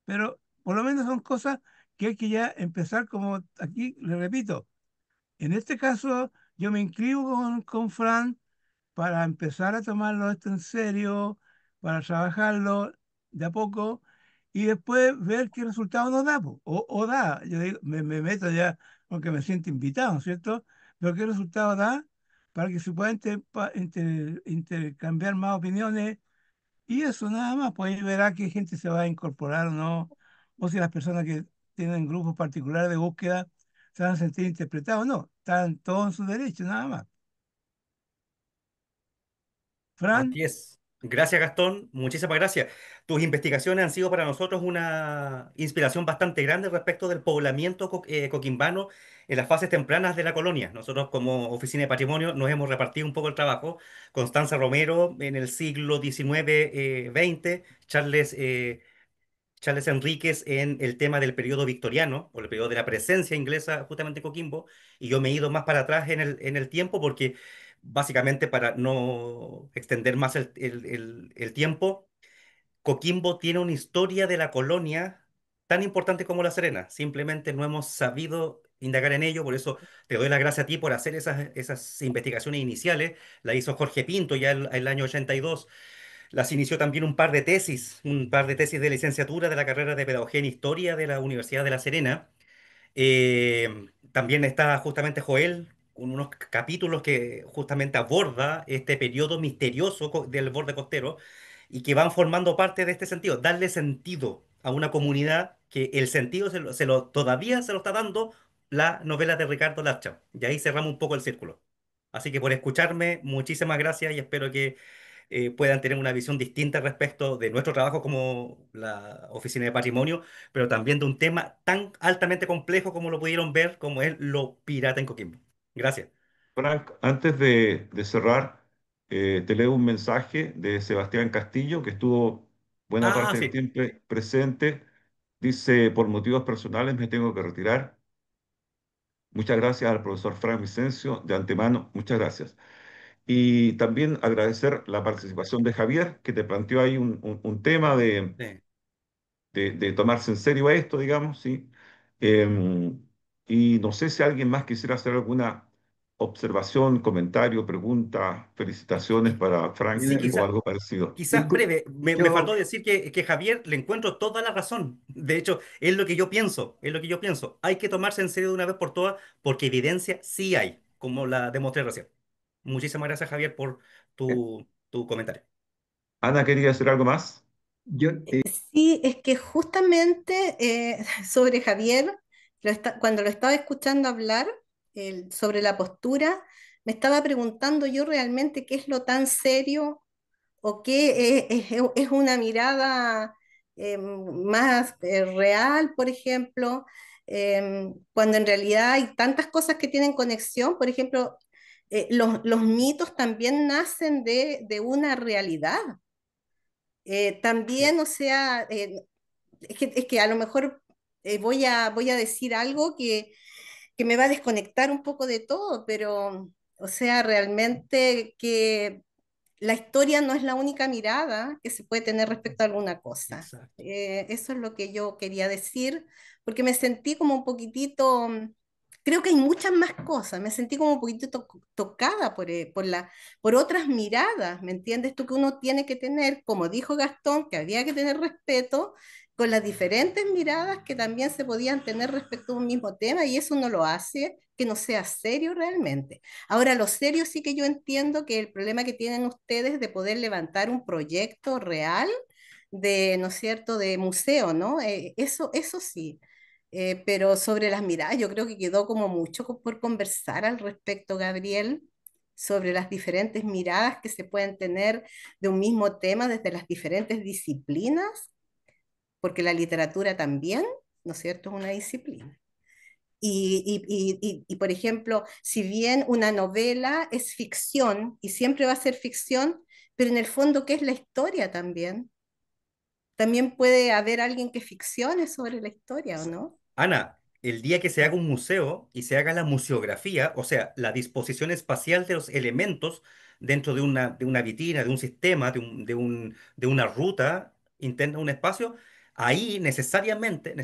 Speaker 3: Pero por lo menos son cosas que hay que ya empezar, como aquí le repito. En este caso, yo me inscribo con Fran para empezar a tomarlo esto en serio, para trabajarlo de a poco y después ver qué resultado nos da, po. O da, yo digo, me meto ya porque me siento invitado, ¿cierto? Pero qué resultado da para que se pueda intercambiar más opiniones y eso nada más, pues ahí verá qué gente se va a incorporar o no, o si las personas que tienen grupos particulares de búsqueda se van a sentir interpretados o no, están todos en su derecho, nada más. Fran.
Speaker 1: Así es. Gracias, Gastón. Muchísimas gracias. Tus investigaciones han sido para nosotros una inspiración bastante grande respecto del poblamiento coquimbano en las fases tempranas de la colonia. Nosotros, como Oficina de Patrimonio, nos hemos repartido un poco el trabajo. Constanza Romero en el siglo XIX, XX, Charles Enríquez en el tema del periodo victoriano o el periodo de la presencia inglesa justamente en Coquimbo, y yo me he ido más para atrás en el tiempo porque Básicamente, para no extender más el tiempo, Coquimbo tiene una historia de la colonia tan importante como La Serena. Simplemente no hemos sabido indagar en ello, por eso te doy las gracias a ti por hacer esas investigaciones iniciales. La hizo Jorge Pinto ya el año 82. Las inició también un par de tesis de licenciatura de la carrera de Pedagogía en Historia de la Universidad de La Serena. También está justamente Joel, con unos capítulos que justamente aborda este periodo misterioso del borde costero y que van formando parte de este sentido, darle sentido a una comunidad que el sentido todavía se lo está dando la novela de Ricardo Lacha. Y ahí cerramos un poco el círculo. Así que por escucharme, muchísimas gracias y espero que puedan tener una visión distinta respecto de nuestro trabajo como la Oficina de Patrimonio, pero también de un tema tan altamente complejo como lo pudieron ver, como es lo pirata en Coquimbo. Gracias.
Speaker 2: Frank, antes de cerrar, te leo un mensaje de Sebastián Castillo, que estuvo buena
Speaker 1: Ah,
Speaker 2: parte del
Speaker 1: sí.
Speaker 2: tiempo presente. Dice, por motivos personales me tengo que retirar. Muchas gracias al profesor Frank Vicencio, de antemano, muchas gracias. Y también agradecer la participación de Javier, que te planteó ahí un tema
Speaker 1: Sí.
Speaker 2: de tomarse en serio esto, digamos, ¿sí? Y no sé si alguien más quisiera hacer alguna observación, comentario, pregunta, felicitaciones para Frank
Speaker 1: Sí,
Speaker 6: Mira,
Speaker 2: o
Speaker 1: quizás.
Speaker 2: algo parecido.
Speaker 1: Quizás
Speaker 6: discul-
Speaker 1: breve, me
Speaker 6: yo,
Speaker 1: faltó decir que Javier le encuentro toda la razón. De hecho, es lo que yo pienso, es lo que yo pienso. Hay que tomarse en serio de una vez por todas porque evidencia sí hay, como la demostré recién. Muchísimas gracias, Javier, por
Speaker 6: eh,
Speaker 1: tu comentario.
Speaker 2: Ana, ¿quería decir algo más?
Speaker 6: yo,
Speaker 5: Sí, es que justamente sobre Javier, cuando lo estaba escuchando hablar sobre la postura, me estaba preguntando yo realmente qué es lo tan serio o qué es una mirada más real, por ejemplo, cuando en realidad hay tantas cosas que tienen conexión, por ejemplo, los mitos también nacen de una realidad.
Speaker 1: Sí.
Speaker 5: También, o sea, es que a lo mejor voy a decir algo que me va a desconectar un poco de todo, pero, o sea, realmente que la historia no es la única mirada que se puede tener respecto a alguna cosa.
Speaker 1: Exacto.
Speaker 5: Eso es lo que yo quería decir, porque me sentí como un poquitito, creo que hay muchas más cosas, me sentí como un poquitito tocada por otras miradas, ¿me entiendes? Tú que uno tiene que tener, como dijo Gastón, que había que tener respeto con las diferentes miradas que también se podían tener respecto a un mismo tema, y eso no lo hace que no sea serio realmente. Ahora, lo serio sí que yo entiendo que el problema que tienen ustedes de poder levantar un proyecto real de, ¿no es cierto?, de museo, ¿no? Eso sí. Pero sobre las miradas, yo creo que quedó como mucho por conversar al respecto, Gabriel, sobre las diferentes miradas que se pueden tener de un mismo tema desde las diferentes disciplinas, porque la literatura también, ¿no es cierto?, es una disciplina. Por ejemplo, si bien una novela es ficción y siempre va a ser ficción, pero en el fondo, ¿qué es la historia también? También puede haber alguien que ficcione sobre la historia, ¿o no?
Speaker 1: Ana, el día que se haga un museo y se haga la museografía, o sea, la disposición espacial de los elementos dentro de una vitrina, de un sistema, de una ruta interna, un espacio, ahí necesariamente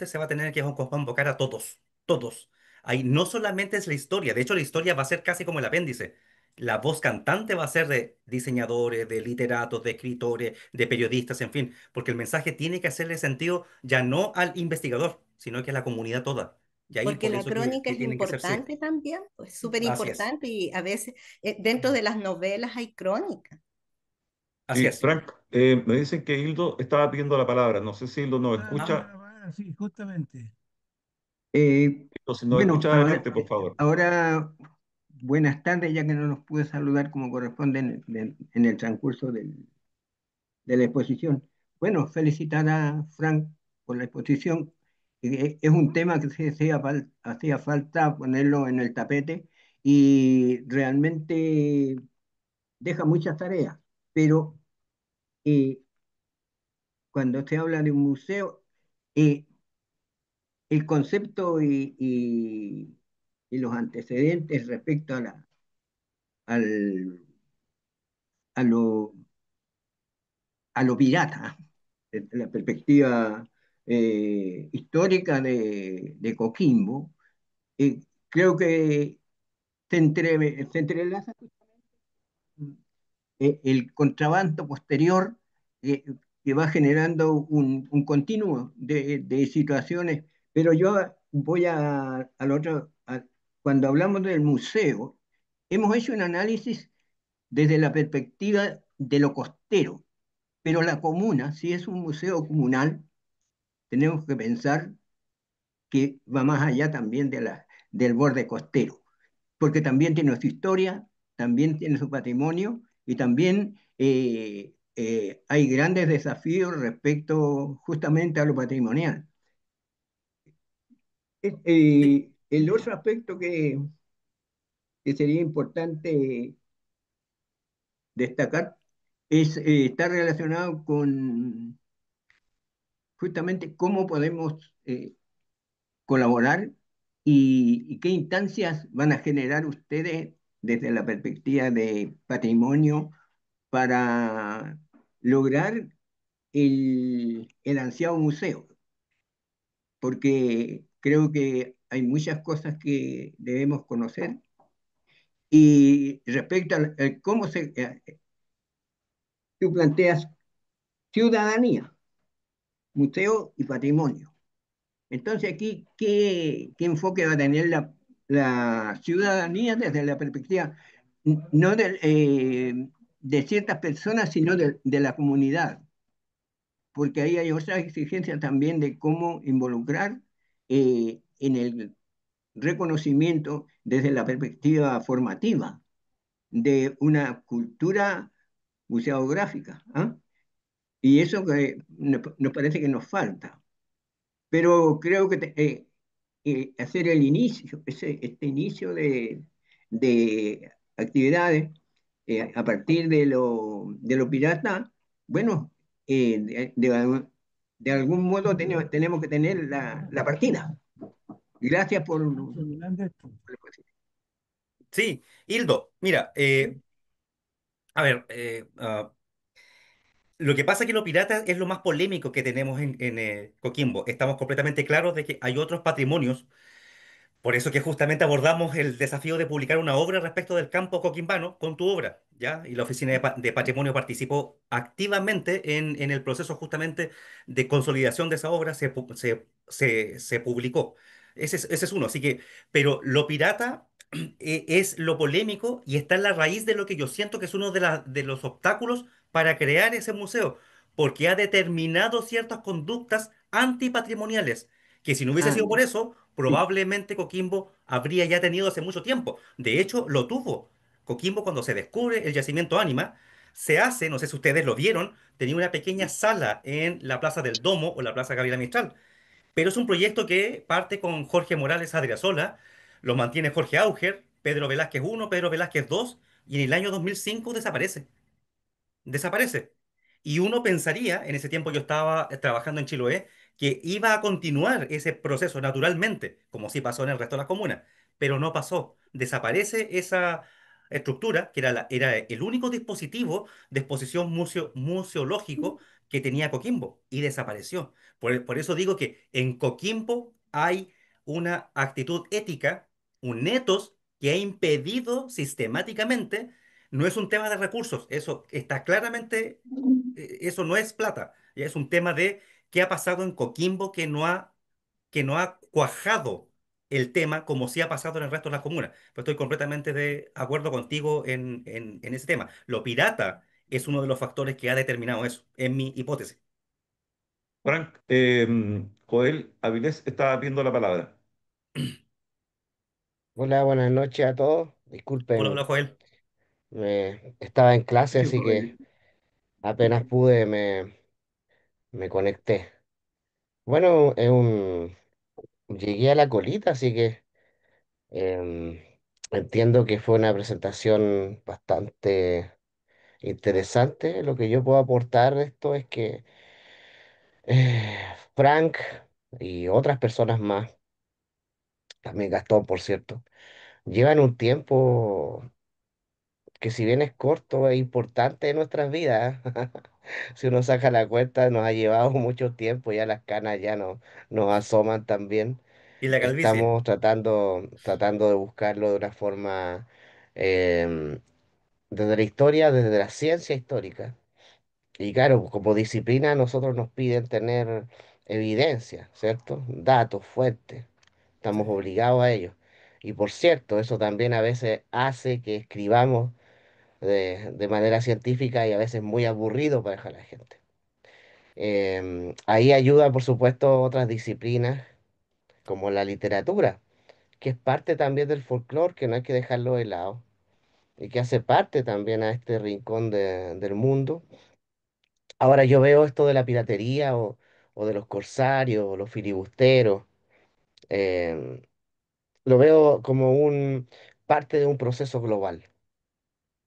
Speaker 1: se va a tener que convocar a todos, todos. Ahí no solamente es la historia, de hecho la historia va a ser casi como el apéndice. La voz cantante va a ser de diseñadores, de literatos, de escritores, de periodistas, en fin, porque el mensaje tiene que hacerle sentido ya no al investigador, sino que a la comunidad toda. Y ahí
Speaker 5: Porque
Speaker 1: por
Speaker 5: la
Speaker 1: eso que,
Speaker 5: crónica
Speaker 1: que
Speaker 5: es
Speaker 1: tienen que ser, sí,
Speaker 5: importante también, pues súper
Speaker 1: así es,
Speaker 5: importante, y a veces dentro de las novelas hay crónica.
Speaker 1: así
Speaker 2: Sí,
Speaker 1: es.
Speaker 2: Frank, me dicen que Hildo estaba pidiendo la palabra. No sé si Hildo nos escucha.
Speaker 3: Sí, justamente.
Speaker 6: eh,
Speaker 2: O si nos
Speaker 6: bueno,
Speaker 2: escucha, adelante, por favor.
Speaker 6: ahora buenas tardes, ya que no nos pude saludar como corresponde en el transcurso de la exposición. Bueno, felicitar a Frank por la exposición. Es un tema que hacía falta ponerlo en el tapete y realmente deja muchas tareas, pero eh, cuando se habla de un museo, eh, el concepto y los antecedentes respecto al, a lo, a lo pirata, desde la perspectiva histórica de Coquimbo. Creo que se entrelaza el contrabando posterior eh, que va generando un continuo de situaciones. Pero yo voy al otro, cuando hablamos del museo, hemos hecho un análisis desde la perspectiva de lo costero, pero la comuna, si es un museo comunal, tenemos que pensar que va más allá también del borde costero, porque también tiene su historia, también tiene su patrimonio y también hay grandes desafíos respecto justamente a lo patrimonial.
Speaker 1: Sí,
Speaker 6: El otro aspecto que sería importante destacar está relacionado con justamente cómo podemos colaborar y qué instancias van a generar ustedes desde la perspectiva de patrimonio para lograr el ansiado museo, porque creo que hay muchas cosas que debemos conocer. Y respecto a cómo tú planteas ciudadanía, museo y patrimonio. Entonces aquí, ¿qué enfoque va a tener la ciudadanía desde la perspectiva no de ciertas personas, sino de la comunidad? Porque ahí hay otras exigencias también de cómo involucrar en el reconocimiento desde la perspectiva formativa de una cultura museográfica, ¿ah? Y eso que nos parece que nos falta. Pero creo que hacer el inicio, este inicio de actividades a partir de lo pirata, bueno, de algún modo tenemos que tener la partida. Gracias
Speaker 3: Hernández.
Speaker 1: sí, Hildo, mira, a ver, lo que pasa es que los piratas es lo más polémico que tenemos en Coquimbo. Estamos completamente claros de que hay otros patrimonios. Por eso que justamente abordamos el desafío de publicar una obra respecto del campo coquimbano con tu obra, ¿ya? Y la Oficina de Patrimonio participó activamente en el proceso justamente de consolidación de esa obra, se publicó. Ese es uno, así que, pero lo pirata es lo polémico y está en la raíz de lo que yo siento que es uno de los obstáculos para crear ese museo, porque ha determinado ciertas conductas antipatrimoniales que si no hubiese
Speaker 6: Ah,
Speaker 1: sido por eso,
Speaker 6: sí.
Speaker 1: probablemente Coquimbo habría ya tenido hace mucho tiempo. De hecho, lo tuvo. Coquimbo, cuando se descubre el yacimiento Ánima, se hace, no sé si ustedes lo vieron, tenía una pequeña sala en la Plaza del Domo o la Plaza Gabriela Mistral. Pero es un proyecto que parte con Jorge Morales Adriasola, lo mantiene Jorge Auger, Pedro Velázquez I, Pedro Velázquez II, y en el año 2005 desaparece. Y uno pensaría, en ese tiempo yo estaba trabajando en Chiloé, que iba a continuar ese proceso naturalmente, como sí pasó en el resto de las comunas, pero no pasó. Desaparece esa estructura, que era el único dispositivo de exposición museológico que tenía Coquimbo, y desapareció. Por eso digo que en Coquimbo hay una actitud ética, un ethos que ha impedido sistemáticamente. No es un tema de recursos, eso está claramente, eso no es plata, ya es un tema de qué ha pasado en Coquimbo que no ha cuajado el tema como sí ha pasado en el resto de las comunas. Pero estoy completamente de acuerdo contigo en ese tema. Lo pirata es uno de los factores que ha determinado eso, en mi hipótesis.
Speaker 2: Frank, Joel Avilés estaba viendo la palabra.
Speaker 7: Hola, buenas noches a todos.
Speaker 1: Hola, hola,
Speaker 7: Disculpen,
Speaker 1: Joel.
Speaker 7: estaba en clase,
Speaker 6: Sí,
Speaker 7: así que
Speaker 6: Joel.
Speaker 7: apenas pude me conecté. Bueno, llegué a la colita, así que em, entiendo que fue una presentación bastante interesante. Lo que yo puedo aportar de esto es que Frank y otras personas más, también Gastón, por cierto, llevan un tiempo que si bien es corto, es importante en nuestras vidas. Si uno saca la cuenta, nos ha llevado mucho tiempo, ya las canas ya no nos asoman también.
Speaker 1: Y la calvicie.
Speaker 7: Estamos tratando de buscarlo de una forma desde la historia, desde la ciencia histórica. Y claro, como disciplina nosotros nos piden tener evidencia, ¿cierto? Datos, fuentes.
Speaker 1: Sí.
Speaker 7: Estamos obligados a ello. Y por cierto, eso también a veces hace que escribamos de manera científica y a veces muy aburrido para la gente. Ahí ayuda, por supuesto, otras disciplinas como la literatura, que es parte también del folclore, que no hay que dejarlo de lado, y que hace parte también a este rincón del mundo. Ahora yo veo esto de la piratería o de los corsarios o los filibusteros, em, lo veo como parte de un proceso global.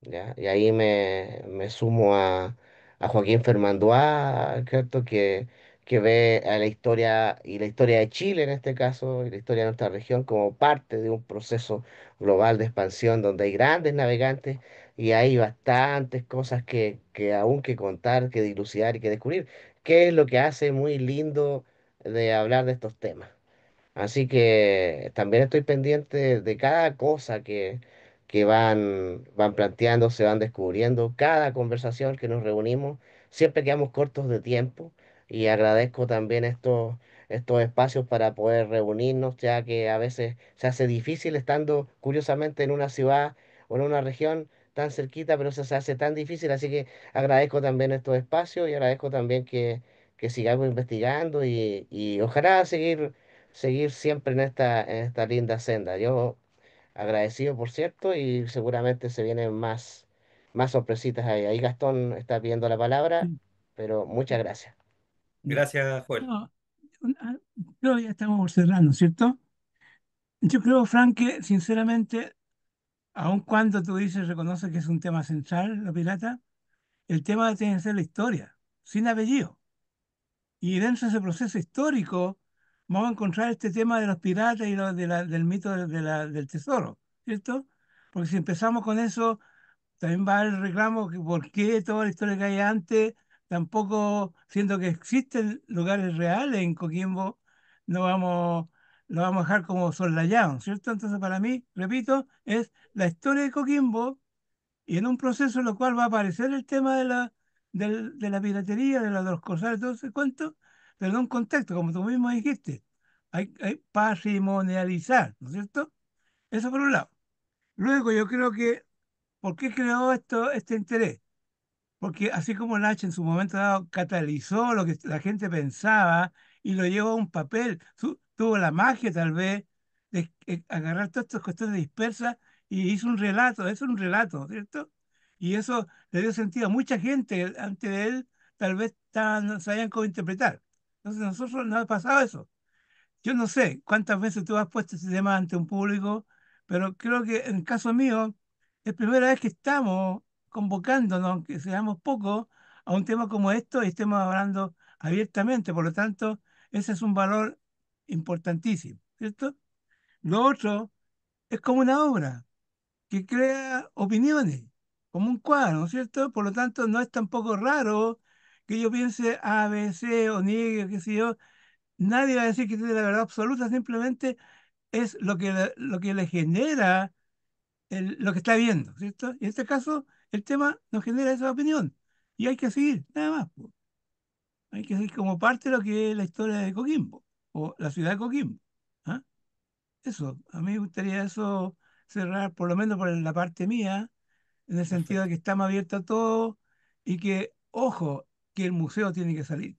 Speaker 7: ¿Ya? Y ahí me sumo a Joaquín Fermanduá, ¿cierto? Que ve a la historia y la historia de Chile en este caso, y la historia de nuestra región como parte de un proceso global de expansión donde hay grandes navegantes y hay bastantes cosas que aún que contar, que dilucidar y que descubrir, que es lo que hace muy lindo de hablar de estos temas. Así que también estoy pendiente de cada cosa que van planteando, se van descubriendo, cada conversación que nos reunimos, siempre quedamos cortos de tiempo y agradezco también estos espacios para poder reunirnos, ya que a veces se hace difícil estando curiosamente en una ciudad o en una región tan cerquita, pero eso se hace tan difícil, así que agradezco también estos espacios y agradezco también que sigamos investigando y ojalá seguir siempre en esta linda senda. Yo agradecido, por cierto, y seguramente se vienen más sorpresitas ahí. Ahí Gastón está pidiendo la palabra,
Speaker 3: Sí,
Speaker 7: pero muchas gracias.
Speaker 3: ya.
Speaker 1: Gracias, Joel.
Speaker 3: No, ah, creo que ya estamos por cerrando, ¿cierto? Yo creo, Frank, que sinceramente, aun cuando tú dices, reconoces que es un tema central, la pirata, el tema tiene que ser la historia, sin apellido. Y dentro de ese proceso histórico vamos a encontrar este tema de los piratas y del mito del tesoro, ¿cierto? Porque si empezamos con eso, también va el reclamo que por qué toda la historia que hay antes, tampoco, siendo que existen lugares reales en Coquimbo, no vamos, lo vamos a dejar como soslayado, ¿cierto? Entonces, para mí, repito, es la historia de Coquimbo y en un proceso en lo cual va a aparecer el tema de la piratería, de los corsarios, todo ese cuento, pero en un contexto, como tú mismo dijiste, hay patrimonializar, ¿no es cierto? Eso por un lado. Luego yo creo que, ¿por qué creó este interés? Porque así como Nach en su momento dado catalizó lo que la gente pensaba y lo llevó a un papel, tuvo la magia tal vez de agarrar todas estas cuestiones dispersas y hizo un relato, es un relato, ¿cierto? Y eso le dio sentido a mucha gente antes de él, tal vez no sabían cómo interpretar. Entonces nosotros nos ha pasado eso. Yo no sé cuántas veces tú has puesto ese tema ante un público, pero creo que en el caso mío es primera vez que estamos convocándonos, aunque seamos pocos, a un tema como esto y estemos hablando abiertamente. Por lo tanto, ese es un valor importantísimo, ¿cierto? Lo otro es como una obra que crea opiniones, como un cuadro, ¿no es cierto? Por lo tanto, no es tampoco raro que yo piense A, B, C o niegue, qué sé yo. Nadie va a decir que tiene la verdad absoluta, simplemente es lo que le genera lo que está viendo, ¿cierto? Y en este caso, el tema nos genera esa opinión. Y hay que seguir, nada más, po. Hay que seguir como parte de lo que es la historia de Coquimbo, o la ciudad de Coquimbo. ¿Ah? Eso, a mí me gustaría eso cerrar, por lo menos por la parte mía, en el sentido de
Speaker 1: Perfecto.
Speaker 3: que estamos abiertos a todo y que, ojo, que el museo tiene que salir.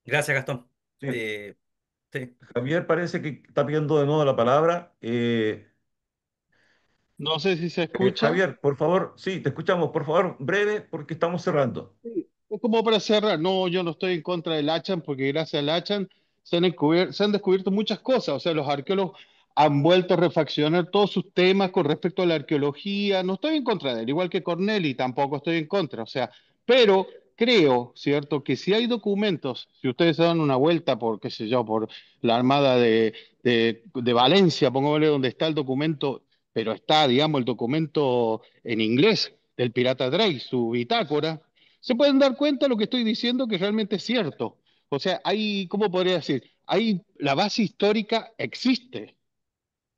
Speaker 1: Gracias, Gastón.
Speaker 2: Sí,
Speaker 1: Sí.
Speaker 2: Javier parece que está pidiendo de nuevo la palabra.
Speaker 8: No sé si se escucha.
Speaker 2: Javier, por favor, sí, te escuchamos, por favor, breve, porque estamos cerrando.
Speaker 8: Sí, es como para cerrar, no, yo no estoy en contra del Hachan porque gracias al Hachan se han descubierto muchas cosas, o sea, los arqueólogos han vuelto a refaccionar todos sus temas con respecto a la arqueología, no estoy en contra de él, igual que Corneli, tampoco estoy en contra, o sea, pero creo, ¿cierto?, que si hay documentos, si ustedes se dan una vuelta por, qué sé yo, por la Armada de Valencia, pongámosle donde está el documento, pero está, digamos, el documento en inglés del Pirata Drake, su bitácora, se pueden dar cuenta de lo que estoy diciendo que realmente es cierto. O sea, hay, ¿cómo podría decir? Hay, la base histórica existe.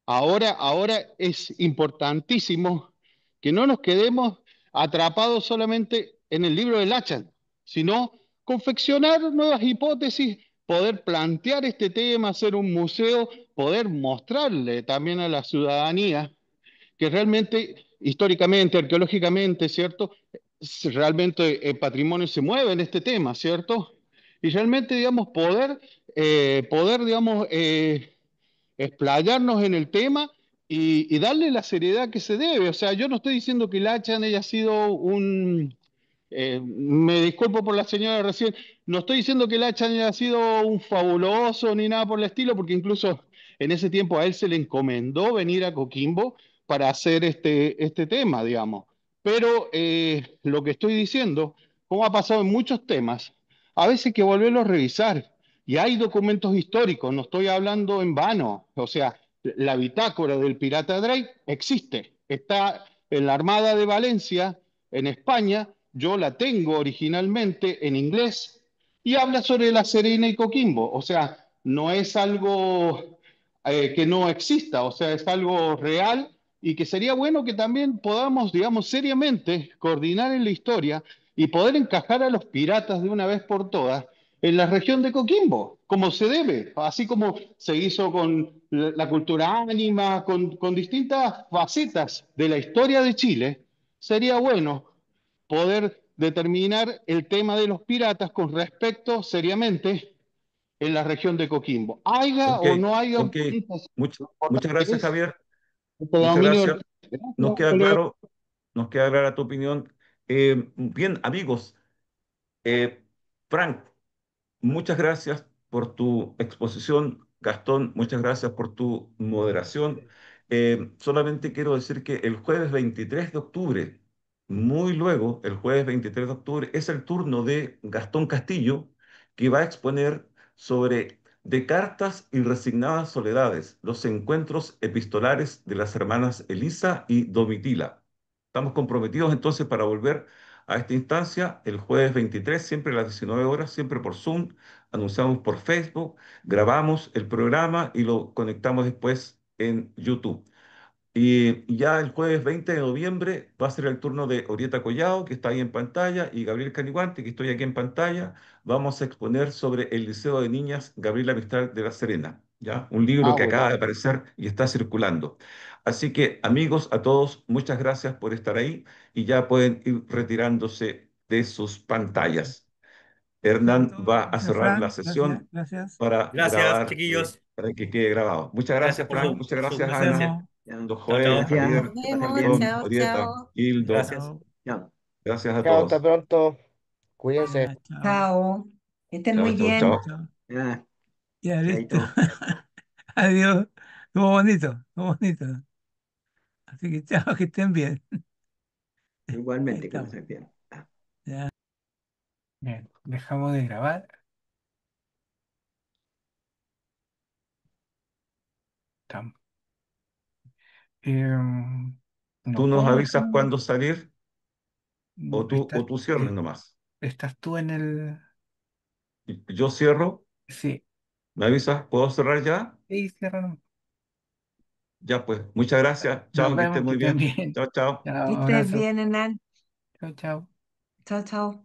Speaker 8: Ahora es importantísimo que no nos quedemos atrapados solamente en el libro de Lachan, sino confeccionar nuevas hipótesis, poder plantear este tema, hacer un museo, poder mostrarle también a la ciudadanía que realmente, históricamente, arqueológicamente, ¿cierto? Realmente el patrimonio se mueve en este tema, ¿cierto? Y realmente, digamos, digamos, explayarnos en el tema y darle la seriedad que se debe. O sea, yo no estoy diciendo que Lachan haya sido me disculpo por la señora recién, no estoy diciendo que Lachan haya sido un fabuloso ni nada por el estilo, porque incluso en ese tiempo a él se le encomendó venir a Coquimbo para hacer este tema, digamos. Pero lo que estoy diciendo, como ha pasado en muchos temas, a veces hay que volverlo a revisar. Y hay documentos históricos, no estoy hablando en vano. O sea, la bitácora del pirata Drake existe, está en la Armada de Valencia, en España, yo la tengo originalmente en inglés y habla sobre La Serena y Coquimbo. O sea, no es algo que no exista, o sea, es algo real y que sería bueno que también podamos, digamos, seriamente coordinar en la historia y poder encajar a los piratas de una vez por todas en la región de Coquimbo, como se debe, así como se hizo con la cultura ánima, con distintas facetas de la historia de Chile, sería bueno poder determinar el tema de los piratas con respecto seriamente en la región de Coquimbo. Haya
Speaker 2: Ok,
Speaker 8: o no haya un
Speaker 2: ok.
Speaker 8: país,
Speaker 2: Much-
Speaker 8: lo
Speaker 2: muchas
Speaker 8: importante
Speaker 2: gracias,
Speaker 8: es
Speaker 2: Javier.
Speaker 8: el
Speaker 2: Muchas
Speaker 8: predominio del
Speaker 2: gracias.
Speaker 8: país. Gracias,
Speaker 2: Nos queda
Speaker 8: hasta luego.
Speaker 2: claro, nos queda clara tu opinión. Bien, amigos, eh, Frank, muchas gracias por tu exposición. Gastón, muchas gracias por tu moderación. Solamente quiero decir que el jueves 23 de octubre, muy luego, el jueves 23 de octubre, es el turno de Gastón Castillo, que va a exponer sobre De cartas y resignadas soledades, los encuentros epistolares de las hermanas Elisa y Domitila. Estamos comprometidos entonces para volver a esta instancia el jueves 23, siempre a las 19 horas, siempre por Zoom, anunciamos por Facebook, grabamos el programa y lo conectamos después en YouTube. Y ya el jueves 20 de noviembre va a ser el turno de Orieta Collado, que está ahí en pantalla, y Gabriel Caniguante, que estoy aquí en pantalla. Vamos a exponer sobre el Liceo de Niñas Gabriela Mistral de La Serena, ¿ya? Un libro
Speaker 8: Ah,
Speaker 2: que acaba
Speaker 8: bueno.
Speaker 2: de aparecer y está circulando. Así que, amigos, a todos, muchas gracias por estar ahí y ya pueden ir retirándose de sus pantallas.
Speaker 3: Gracias a
Speaker 2: Hernán
Speaker 3: todos.
Speaker 2: va a
Speaker 3: Gracias,
Speaker 2: cerrar la
Speaker 3: Frank. Gracias,
Speaker 2: sesión
Speaker 3: gracias.
Speaker 2: para
Speaker 1: Gracias,
Speaker 2: grabar,
Speaker 1: chiquillos.
Speaker 2: para que quede grabado. Muchas
Speaker 1: Gracias
Speaker 2: gracias, Frank. Muchas
Speaker 1: por su
Speaker 2: gracias,
Speaker 3: Nos
Speaker 1: presencia.
Speaker 2: Ana,
Speaker 3: vemos.
Speaker 6: Ya,
Speaker 2: don
Speaker 1: Chao,
Speaker 2: Joel,
Speaker 1: chao.
Speaker 6: gracias,
Speaker 5: Nos
Speaker 2: Javier,
Speaker 6: que pasen
Speaker 5: vemos,
Speaker 6: bien.
Speaker 2: Gastón,
Speaker 5: chao,
Speaker 2: Orieta,
Speaker 5: chao.
Speaker 2: Hildo.
Speaker 1: Gracias.
Speaker 3: Chao.
Speaker 6: Chao.
Speaker 2: Gracias a
Speaker 7: Chao, hasta
Speaker 2: todos.
Speaker 7: pronto. Cuídense.
Speaker 3: Ya, chao.
Speaker 5: Chao. Que estén
Speaker 2: Chao,
Speaker 5: muy
Speaker 2: chao,
Speaker 3: Chao,
Speaker 5: bien.
Speaker 2: chao.
Speaker 3: chao.
Speaker 6: Ya,
Speaker 3: Ya, listo.
Speaker 6: chaito.
Speaker 3: Adiós. Estuvo bonito, estuvo bonito. Así que chao, que estén bien. Ahí
Speaker 6: Igualmente, que
Speaker 3: estamos.
Speaker 6: pasen bien.
Speaker 3: Ya. Bien, dejamos de grabar. Estamos.
Speaker 2: Tú
Speaker 3: ¿Nos
Speaker 2: nos
Speaker 3: podemos
Speaker 2: avisas
Speaker 3: dejar?
Speaker 2: cuándo salir
Speaker 3: ¿Estás,
Speaker 2: o tú cierres nomás.
Speaker 3: estás tú en el...?
Speaker 2: Yo cierro,
Speaker 3: Sí,
Speaker 2: me avisas, ¿puedo cerrar ya?
Speaker 3: sí, cierra.
Speaker 2: Ya pues, muchas gracias.
Speaker 3: Nos
Speaker 2: Chao, que estés
Speaker 3: vemos, que
Speaker 2: muy
Speaker 3: estén
Speaker 2: bien.
Speaker 3: bien.
Speaker 2: Chao, chao.
Speaker 5: Que
Speaker 3: Chao,
Speaker 5: estés
Speaker 3: abrazo.
Speaker 5: bien, Hernán.
Speaker 3: Chao, chao.
Speaker 5: Chao, chao.